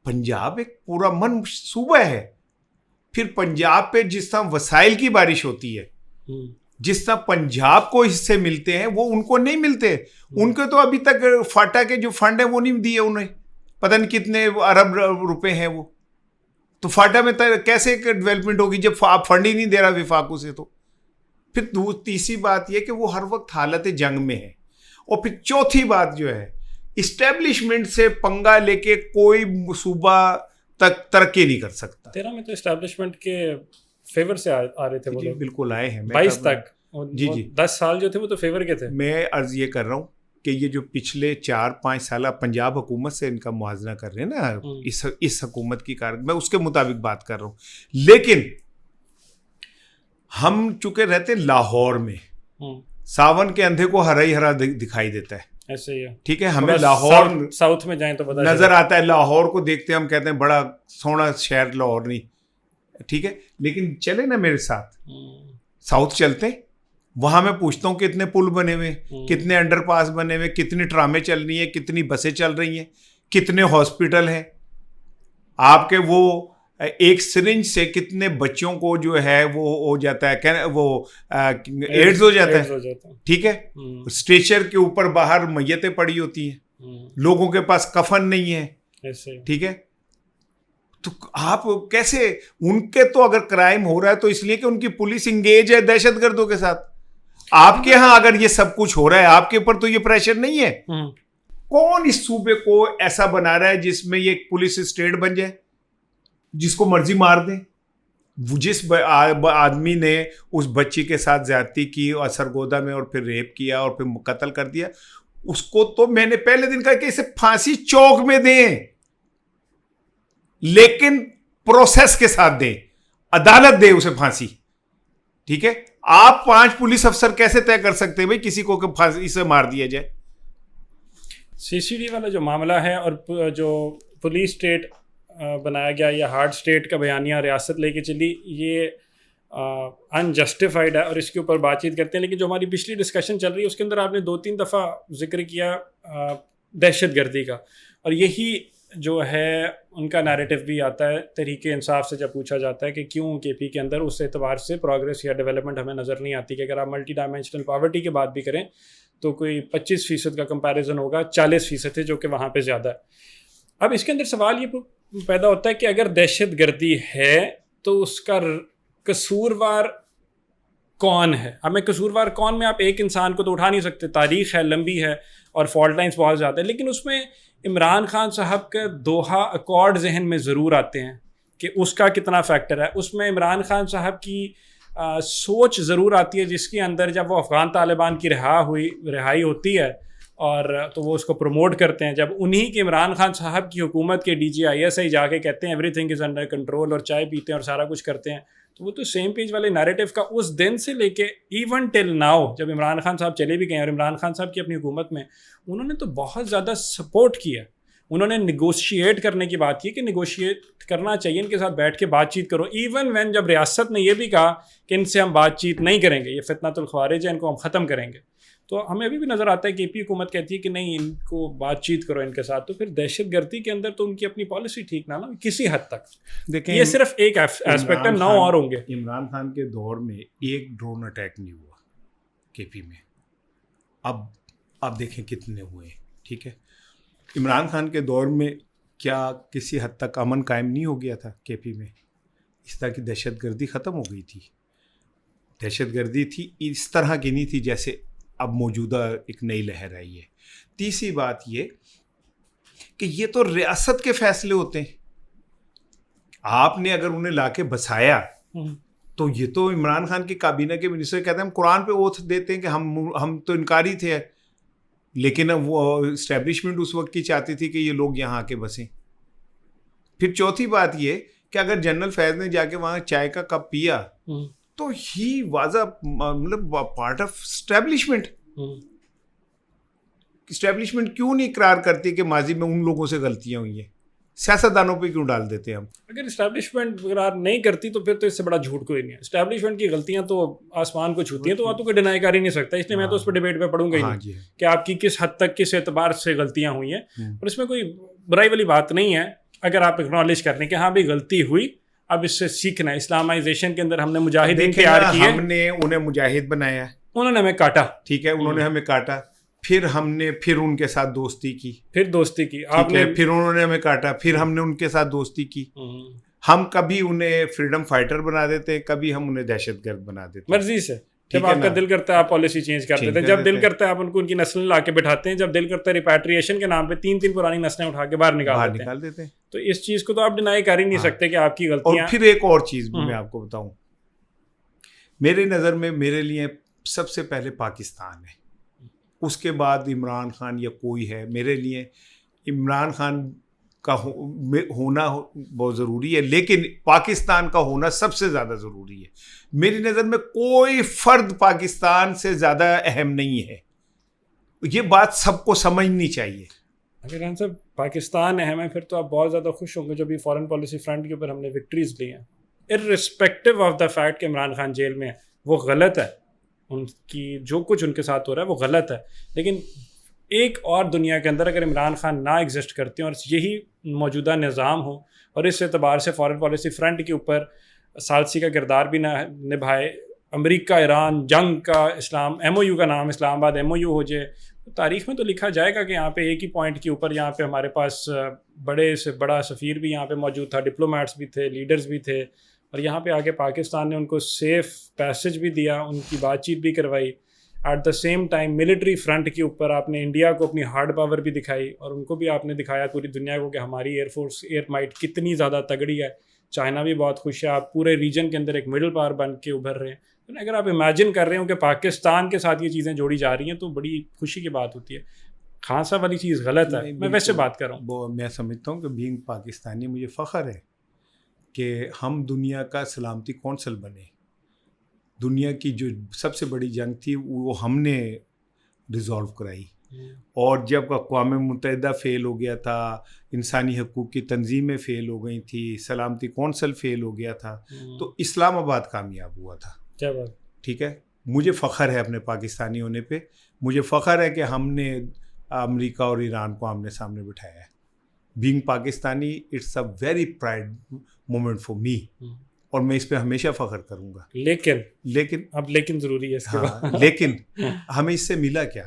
पंजाब एक पूरा मन सूबा है। फिर पंजाब पे जिस तरह वसाइल की बारिश होती है, जिस तरह पंजाब को हिस्से मिलते हैं वो उनको नहीं मिलते। उनके तो अभी तक फाटा के जो फंड है वो नहीं दिए उन्हें, पता नहीं कितने अरब रुपए हैं वो। तो फाटा में कैसे डेवलपमेंट होगी जब आप फंड ही नहीं दे रहा विफाक उसे? तो फिर तीसरी बात यह कि वो हर वक्त हालत जंग में है। और फिर चौथी बात जो है, इस्टेब्लिशमेंट से पंगा लेके कोई सूबा तक तरक्की नहीं कर सकता। 13 में तो इस्टेब्लिशमेंट के फेवर से आ रहे थे वो लोग, बिल्कुल आए हैं 22 तक। जी 10 साल जो थे वो तो फेवर के थे। मैं अर्ज ये कर रहा हूँ कि ये जो पिछले 4-5 साल पंजाब हुकूमत से इनका मुआवजा कर रहे हैं ना, इस हुकूमत की कार, मैं उसके मुताबिक बात कर रहा हूँ। लेकिन हम चूंकि रहते लाहौर में, हम्म, सावन के अंधे को हरा ही हरा दिखाई देता है, ऐसे ही है। ठीक है। हमें थोड़ा लाहौर साउथ में जाएं तो पता नजर चलेगा। आता है, लाहौर को देखते हैं हम कहते हैं बड़ा सोहना शहर लाहौर, नहीं ठीक है, लेकिन चले ना मेरे साथ साउथ चलते हैं, वहां मैं पूछता हूँ कितने पुल बने हुए, कितने अंडरपास बने हुए, कितनी ट्रामें चल रही हैं, कितनी बसें चल रही हैं, कितने हॉस्पिटल हैं। आपके वो एक सिरिंज से कितने बच्चों को जो है वो हो जाता है, वो एड्स हो जाता है, ठीक है। स्ट्रेचर के ऊपर बाहर मैयतें पड़ी होती हैं, लोगों के पास कफन नहीं है, ठीक है। तो आप कैसे, उनके तो अगर क्राइम हो रहा है तो इसलिए कि उनकी पुलिस इंगेज है दहशतगर्दों के साथ। आपके यहां अगर ये सब कुछ हो रहा है, आपके ऊपर तो ये प्रेशर नहीं है। कौन इस सूबे को ऐसा बना रहा है जिसमें ये पुलिस स्टेट बन जाए, जिसको मर्जी मार दे? जिस आदमी ने उस बच्ची के साथ ज्यादती की और सरगोदा में और फिर रेप किया और फिर कत्ल कर दिया, उसको तो मैंने पहले दिन कहा कि इसे फांसी चौक में दें, लेकिन प्रोसेस के साथ दें, अदालत दे उसे फांसी, ठीक है। आप 5 पुलिस अफसर कैसे तय कर सकते हैं भाई किसी को फांसी से मार दिया जाए? सीसीडी वाला जो मामला है और जो पुलिस स्टेट बनाया गया या हार्ड स्टेट का बयानिया रियासत लेके चली, ये अनजस्टिफाइड है और इसके ऊपर बातचीत करते हैं। लेकिन जो हमारी पिछली डिस्कशन चल रही है उसके अंदर आपने 2-3 दफ़ा जिक्र किया दहशतगर्दी का, और यही जो है उनका नैरेटिव भी आता है तहरीक इंसाफ से जब पूछा जाता है कि क्यों केपी के अंदर उस एतबार से प्रोग्रेस या डेवलपमेंट हमें नज़र नहीं आती। कि अगर आप मल्टी डायमेंशनल पॉवर्टी की बात भी करें तो कोई 25% का कंपैरिजन होगा 40% है, जो कि वहाँ पे ज़्यादा है। अब इसके अंदर सवाल ये पैदा होता है कि अगर दहशतगर्दी है तो उसका कसूरवार कौन है? हमें कसूरवार कौन में आप एक इंसान को तो उठा नहीं सकते, तारीख़ है, लंबी है और फॉल्ट लाइन्स बहुत ज़्यादा है। लेकिन उसमें इमरान खान साहब के दोहा अकॉर्ड जहन में ज़रूर आते हैं कि उसका कितना फैक्टर है। उसमें इमरान खान साहब की सोच ज़रूर आती है, जिसके अंदर जब वो अफ़गान तालिबान की रिहाई होती है और तो वो उसको प्रमोट करते हैं। जब उन्हीं के इमरान खान साहब की हुकूमत के DGISI जाके कहते हैं एवरीथिंग इज़ अंडर कंट्रोल और चाय पीते हैं और सारा कुछ करते हैं, तो वो तो सेम पेज वाले नैरेटिव का उस दिन से लेके इवन टिल नाउ, जब इमरान खान साहब चले भी गए और इमरान खान साहब की अपनी हुकूमत में उन्होंने तो बहुत ज़्यादा सपोर्ट किया। उन्होंने निगोशिएट करने की बात की कि निगोशिएट करना चाहिए, इनके साथ बैठ के बातचीत करो। इवन वैन जब रियासत ने यह भी कहा कि इनसे हम बातचीत नहीं करेंगे, ये फितनतुल ख्वारिज है, इनको हम ख़त्म करेंगे, तो हमें अभी भी नज़र आता है कि केपी हुकूमत कहती है कि नहीं, इनको बातचीत करो इनके साथ। तो फिर दहशतगर्दी के अंदर तो उनकी अपनी पॉलिसी ठीक ना किसी हद तक। देखें, ये सिर्फ एक एस्पेक्ट है, 9 और होंगे। इमरान खान के दौर में एक ड्रोन अटैक नहीं हुआ केपी में, अब देखें कितने हुए, ठीक है। इमरान खान के दौर में क्या किसी हद तक अमन कायम नहीं हो गया था केपी में? इस तरह की दहशतगर्दी ख़त्म हो गई थी। दहशतगर्दी थी इस तरह की नहीं थी जैसे अब मौजूदा एक नई लहर आई है। तीसरी बात ये कि ये तो रियासत के फैसले होते हैं, आपने अगर उन्हें लाके बसाया तो ये तो इमरान खान की काबीना के मिनिस्टर कहते हैं हम कुरान पे ओथ देते हैं कि हम तो इनकारी थे, लेकिन अब वो इस्टेब्लिशमेंट उस वक्त की चाहती थी कि ये लोग यहाँ आके बसें। फिर चौथी बात ये कि अगर जनरल फैज ने जाके वहाँ चाय का कप पिया तो ही वाज अ मतलब पार्ट ऑफ इस्टेब्लिशमेंट। इस्टेब्लिशमेंट क्यों नहीं इकरार करती कि माजी में उन लोगों से गलतियां हुई हैं? सियासतदानों पे क्यों डाल देते हैं हम? अगर इस्टेब्लिशमेंट इकरार नहीं करती तो फिर तो इससे बड़ा झूठ कोई नहीं है। इस्टेब्लिशमें की गलतियां तो आसमान को छूती हैं, तो आप तो कोई डिनाई कर ही नहीं सकता। इसलिए मैं तो उस पर डिबेट पे पढ़ूंगा ही नहीं कि आपकी किस हद तक किस एतबार से गलतियां हुई हैं। और इसमें कोई बुराई वाली बात नहीं है अगर आप एक्नॉलेज कर लें कि हाँ भाई गलती हुई, अब इससे सीखना है। इस्लामाइजेशन के अंदर हमने मुजाहिदीन तैयार किए, हमने उन्हें मुजाहिद बनाया, उन्होंने हमें काटा, ठीक है, उन्होंने हमें काटा, फिर हमने फिर उनके साथ दोस्ती की, आपने फिर उन्होंने हमें काटा, फिर हमने उनके साथ दोस्ती की। हम कभी उन्हें फ्रीडम फाइटर बना देते, कभी हम उन्हें दहशतगर्द बना देते, मर्जी से। जब आपका दिल करता है आप पॉलिसी चेंज कर देते हैं, जब दिल करता है आप उनकी नस्लें ला के बिठाते हैं, जब दिल करता है रिपैट्रिएशन के नाम पे 3-3 पुरानी नस्लें उठा के बाहर निकाल देते हैं। तो इस चीज को तो आप डिनाई कर ही नहीं सकते कि आपकी गलतियां। और फिर एक और चीज भी मैं आपको बताऊं, मेरी नज़र में मेरे लिए सबसे पहले पाकिस्तान है, उसके बाद इमरान खान या कोई है। मेरे लिए इमरान खान का होना बहुत ज़रूरी है, लेकिन पाकिस्तान का होना सबसे ज़्यादा ज़रूरी है। मेरी नज़र में कोई फ़र्द पाकिस्तान से ज़्यादा अहम नहीं है, ये बात सबको समझनी चाहिए। अगर आंसर पाकिस्तान अहम है फिर तो आप बहुत ज़्यादा खुश होंगे जो भी फॉरेन पॉलिसी फ्रंट के ऊपर हमने विक्ट्रीज ली हैं, इर्रिस्पेक्टिव ऑफ द फैक्ट कि इमरान खान जेल में है। वो गलत है, उनकी जो कुछ उनके साथ हो रहा है वो गलत है, लेकिन एक और दुनिया के अंदर अगर इमरान खान ना एग्जिस्ट करते हैं और यही मौजूदा निज़ाम हो और इस एतबार से फॉरेन पॉलिसी फ्रंट के ऊपर सालसी का किरदार भी ना निभाए, अमेरिका ईरान जंग का इस्लाम MOU का नाम इस्लामाबाद MOU हो जाए, तो तारीख़ में तो लिखा जाएगा कि यहाँ पे एक ही पॉइंट के ऊपर यहाँ पे हमारे पास बड़े से बड़ा सफ़ीर भी यहाँ पे मौजूद था, डिप्लोमेट्स भी थे, लीडर्स भी थे, और यहाँ पे आके पाकिस्तान ने उनको सेफ़ पैसेज भी दिया, उनकी बातचीत भी करवाई। At the same time military front के ऊपर आपने इंडिया को अपनी हार्ड पावर भी दिखाई और उनको भी आपने दिखाया पूरी दुनिया को कि हमारी एयरफोर्स एयर माइट कितनी ज़्यादा तगड़ी है। चाइना भी बहुत खुश है, आप पूरे रीजन के अंदर एक मिडिल पावर बन के उभर रहे हैं। तो अगर आप इमेजिन कर रहे हो कि पाकिस्तान के साथ ये चीज़ें जोड़ी जा रही हैं तो बड़ी खुशी की बात होती है। खान साहब वाली चीज़ गलत है, मैं वैसे बात कर रहा हूँ। वो मैं समझता हूँ कि बीइंग पाकिस्तानी मुझे फ़ख्र है कि हम दुनिया का सलामती कौंसल बने। दुनिया की जो सबसे बड़ी जंग थी वो हमने रिजॉल्व कराई, और जब अक़वाम मुत्तहिदा फ़ेल हो गया था, इंसानी हकूक़ की तंजीमें फ़ेल हो गई थी, सलामती कौंसल फ़ेल हो गया था, तो इस्लामाबाद कामयाब हुआ था। क्या बात, ठीक है, मुझे फ़ख्र है अपने पाकिस्तानी होने पे, मुझे फ़ख्र है कि हमने अमेरिका और ईरान को आमने सामने बिठाया है। Being Pakistani it's a very pride moment for me, और मैं इस पे हमेशा फ़ख्र करूँगा। लेकिन अब लेकिन ज़रूरी है इसके बाद। हाँ, लेकिन हमें इससे मिला क्या?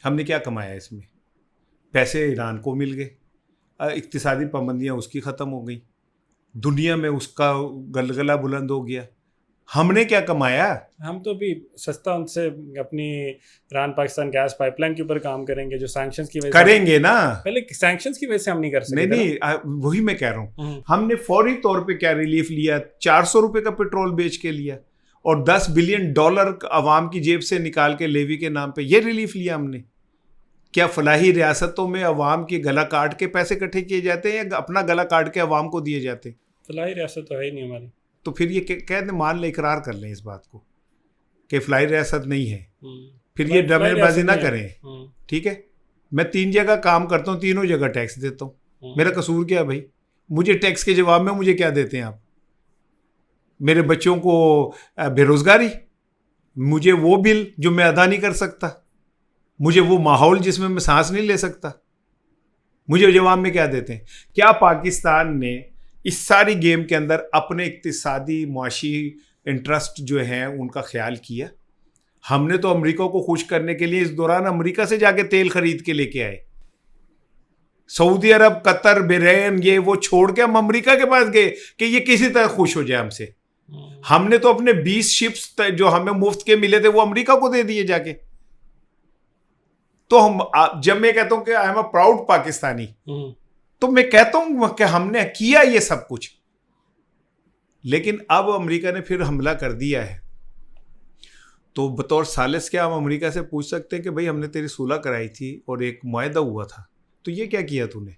हमने क्या कमाया इसमें? पैसे ईरान को मिल गए, इक्तिसादी पाबंदियाँ उसकी ख़त्म हो गई, दुनिया में उसका गलगला बुलंद हो गया। हमने क्या कमाया? हम तो भी सस्ता उनसे अपनी ईरान पाकिस्तान गैस पाइपलाइन के ऊपर काम करेंगे जो सैंक्शंस की वजह से करेंगे ना। पहले सैंक्शंस की वजह से हम नहीं कर सकते। नहीं, वही मैं कह रहा हूँ। हमने फौरी तौर पे क्या रिलीफ लिया? 400 रुपए का पेट्रोल बेच के लिया और $10 बिलियन अवाम की जेब से निकाल के लेवी के नाम पे ये रिलीफ लिया हमने। क्या फलाही रियासतों में अवाम की गला काट के पैसे इकट्ठे किए जाते हैं या अपना गला काट के अवाम को दिए जाते हैं? फलाही रियासत तो है ही नहीं हमारी। तो फिर ये कह दें, मान लें, इकरार कर लें इस बात को कि फलाही रियासत नहीं है, फिर ये ड्रामेबाजी ना करें। ठीक है, मैं 3 जगह काम करता हूँ, तीनों जगह टैक्स देता हूँ, मेरा कसूर क्या है भाई? मुझे टैक्स के जवाब में मुझे क्या देते हैं आप? मेरे बच्चों को बेरोजगारी, मुझे वो बिल जो मैं अदा नहीं कर सकता, मुझे वो माहौल जिसमें मैं सांस नहीं ले सकता, मुझे जवाब में क्या देते हैं? क्या पाकिस्तान ने इस सारी गेम के अंदर अपने इक्तिसादी मुआशी इंटरेस्ट जो हैं उनका ख्याल किया? हमने तो अमेरिका को खुश करने के लिए इस दौरान अमेरिका से जाके तेल खरीद के लेके आए। सऊदी अरब, कतर, बहरीन, ये वो छोड़ के हम अमेरिका के पास गए कि ये किसी तरह खुश हो जाए हमसे। हमने तो अपने 20 शिप्स जो हमें मुफ्त के मिले थे वो अमेरिका को दे दिए जाके। तो हम, जब मैं कहता हूं कि I am a proud Pakistani, तो मैं कहता हूं कि हमने किया ये सब कुछ, लेकिन अब अमेरिका ने फिर हमला कर दिया है। तो बतौर सालिस क्या हम अमेरिका से पूछ सकते हैं कि भाई हमने तेरी सुलह कराई थी और एक मुआहदा हुआ था, तो ये क्या किया तूने?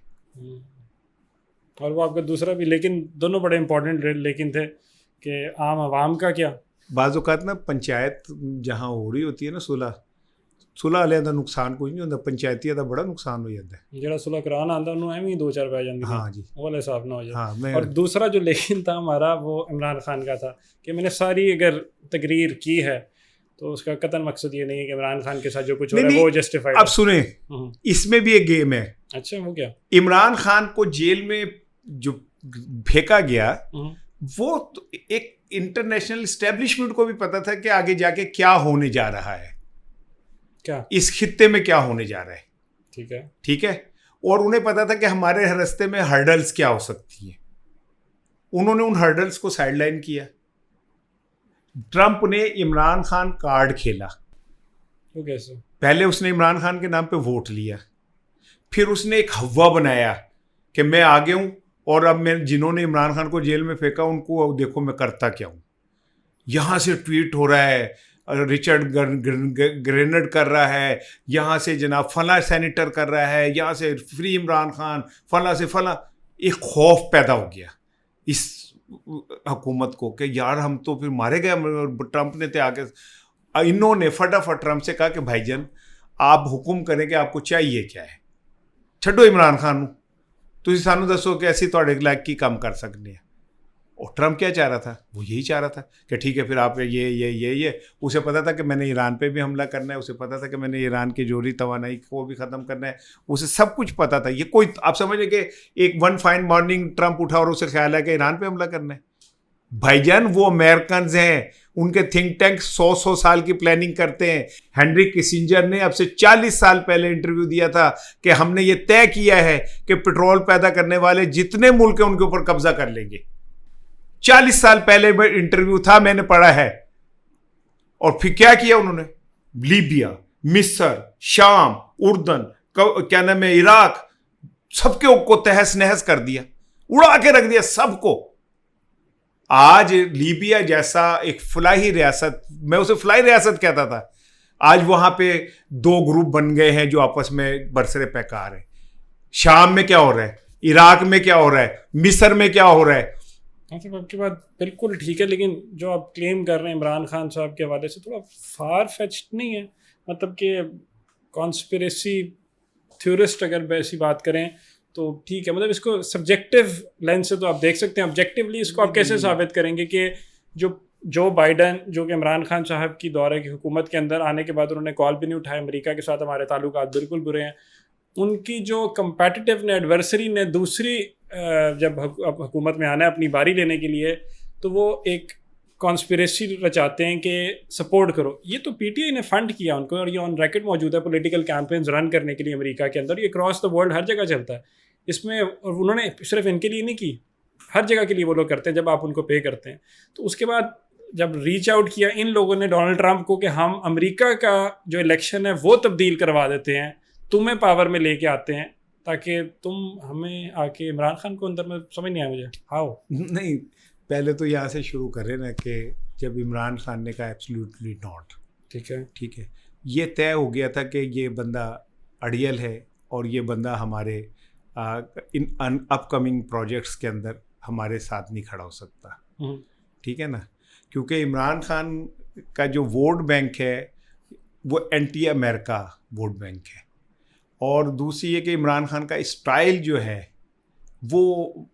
और वो आपका दूसरा भी, लेकिन दोनों बड़े इंपॉर्टेंट लेकिन थे कि आम आवाम का क्या। बाज़ औक़ात ना पंचायत जहाँ हो रही होती है ना, सुलह वाले का नुकसान कुछ नहीं होता, पंचायती का बड़ा नुकसान हो जाता है। जो सुलह कराना आता उन्होंने एवं ही 2-4 पै जाती। हाँ जी, वो वाले हिसाब ना हो जाए। हाँ, और दूसरा जो लेकिन था हमारा वो इमरान खान का था कि मैंने सारी अगर तकरीर की है तो उसका कतन मकसद ये नहीं है कि इमरान खान के साथ जो कुछ हो रहा है वो जस्टिफाइड। अब सुने, इसमें भी एक गेम है। अच्छा, वो क्या? इमरान खान को जेल में जो फेंका गया, वो तो एक इंटरनेशनल एस्टेब्लिशमेंट को भी पता था कि आगे जाके क्या होने जा रहा है, क्या इस खित्ते में क्या होने जा रहा है। ठीक है, और उन्हें पता था कि हमारे रास्ते में हर्डल्स क्या हो सकती हैं। उन्होंने उन हर्डल्स को साइडलाइन किया। ट्रंप ने इमरान खान कार्ड खेला। वो कैसे? पहले उसने इमरान खान के नाम पे वोट लिया, फिर उसने एक हवा बनाया कि मैं आगे हूं और अब मैं जिन्होंने इमरान खान को जेल में फेंका उनको देखो मैं करता क्या हूं। यहां से ट्वीट हो रहा है, रिचर्ड ग्रेनेड कर रहा है, यहाँ से जनाब फला सेनेटर कर रहा है, यहाँ से फ्री इमरान खान, फला से फला। एक खौफ पैदा हो गया इस हुकूमत को कि यार हम तो फिर मारे गए। ट्रंप ने तो आके इन्होंने फटाफट ट्रंप से कहा कि भाईजान आप हुक्म करें कि आपको चाहिए क्या है, छड्डो इमरान खान नूं, तुसीं सानूं दसो कि असीं तुहाडे लायक की काम कर सकते हैं। और ट्रंप क्या चाह रहा था? वो यही चाह रहा था कि ठीक है फिर आप ये उसे पता था कि मैंने ईरान पे भी हमला करना है, उसे पता था कि मैंने ईरान की जोहरी तवानाई को भी ख़त्म करना है, उसे सब कुछ पता था। ये कोई आप समझे कि एक वन फाइन मॉर्निंग ट्रंप उठा और उसे ख्याल है कि ईरान पे हमला करना है। भाईजान वो अमेरिकन हैं, उनके थिंक टैंक 100 साल की प्लानिंग करते हैं। हेनरी किसिंजर ने अब से 40 साल पहले इंटरव्यू दिया था कि हमने ये तय किया है कि पेट्रोल पैदा करने वाले जितने मुल्क हैं उनके ऊपर कब्जा कर लेंगे। 40 साल पहले इंटरव्यू था, मैंने पढ़ा है। और फिर क्या किया उन्होंने? लीबिया, मिस्र, शाम, उर्दन, क्या नाम है, इराक, सबके को तहस नहस कर दिया, उड़ा के रख दिया सबको। आज लीबिया जैसा एक फलाही रियासत, मैं उसे फलाही रियासत कहता था, आज वहां पे 2 ग्रुप बन गए हैं जो आपस में बरसरे पैकार है। शाम में क्या हो रहा है, इराक में क्या हो रहा है, मिस्र में क्या हो रहा है। मतलब आपकी बात बिल्कुल ठीक है, लेकिन जो आप क्लेम कर रहे हैं इमरान खान साहब के हवाले से थोड़ा फार फेच्ड नहीं है? मतलब कि कॉन्स्पिरेसी थ्योरिस्ट अगर वैसी बात करें तो ठीक है, मतलब इसको सब्जेक्टिव लेंस से तो आप देख सकते हैं, ऑब्जेक्टिवली इसको आप कैसे साबित करेंगे कि जो बाइडन, जो कि इमरान खान साहब की दौरे की हुकूमत के अंदर आने के बाद उन्होंने कॉल भी नहीं उठाया, अमेरिका के साथ हमारे ताल्लुकात बिल्कुल बुरे हैं, उनकी जो कंपेटिटिव ने एडवर्सरी ने दूसरी जब हुकूमत में आना है अपनी बारी लेने के लिए, तो वो एक कॉन्स्पिरेसी रचाते हैं कि सपोर्ट करो। ये तो पीटीआई ने फंड किया उनको, और ये ऑन रैकेट मौजूद है पॉलिटिकल कैंपेन्स रन करने के लिए अमेरिका के अंदर। ये क्रॉस द वर्ल्ड हर जगह चलता है। इसमें उन्होंने सिर्फ इनके लिए नहीं की, हर जगह के लिए वो लोग करते हैं जब आप उनको पे करते हैं। तो उसके बाद जब रीच आउट किया इन लोगों ने डोनाल्ड ट्रंप को कि हम अमेरिका का जो इलेक्शन है वो तब्दील करवा देते हैं, तुम्हें पावर में लेके आते हैं ताकि तुम हमें आके इमरान खान को अंदर में समझ नहीं आया मुझे हाउ। नहीं, पहले तो यहाँ से शुरू करें ना कि जब इमरान खान ने कहा एब्सोल्युटली नॉट, ठीक है, ये तय हो गया था कि ये बंदा अड़ियल है और ये बंदा हमारे इन अपकमिंग प्रोजेक्ट्स के अंदर हमारे साथ नहीं खड़ा हो सकता, ठीक है ना, क्योंकि इमरान खान का जो वोट बैंक है वो एंटी अमेरिका वोट बैंक है। और दूसरी ये कि इमरान खान का स्टाइल जो है वो